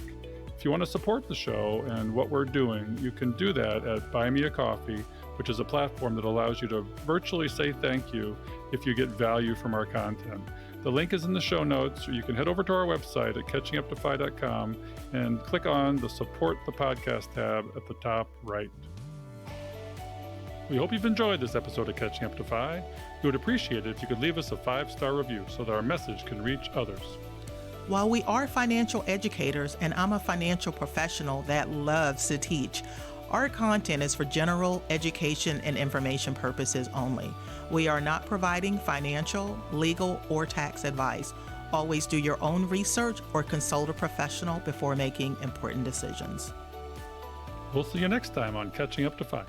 If you want to support the show and what we're doing, you can do that at Buy Me a Coffee, which is a platform that allows you to virtually say thank you if you get value from our content. The link is in the show notes, or you can head over to our website at catchinguptofy.com and click on the Support the Podcast tab at the top right. We hope you've enjoyed this episode of Catching Up to Fi. We would appreciate it if you could leave us a 5-star review so that our message can reach others. While we are financial educators, and I'm a financial professional that loves to teach, our content is for general education and information purposes only. We are not providing financial, legal, or tax advice. Always do your own research or consult a professional before making important decisions. We'll see you next time on Catching Up to Fi.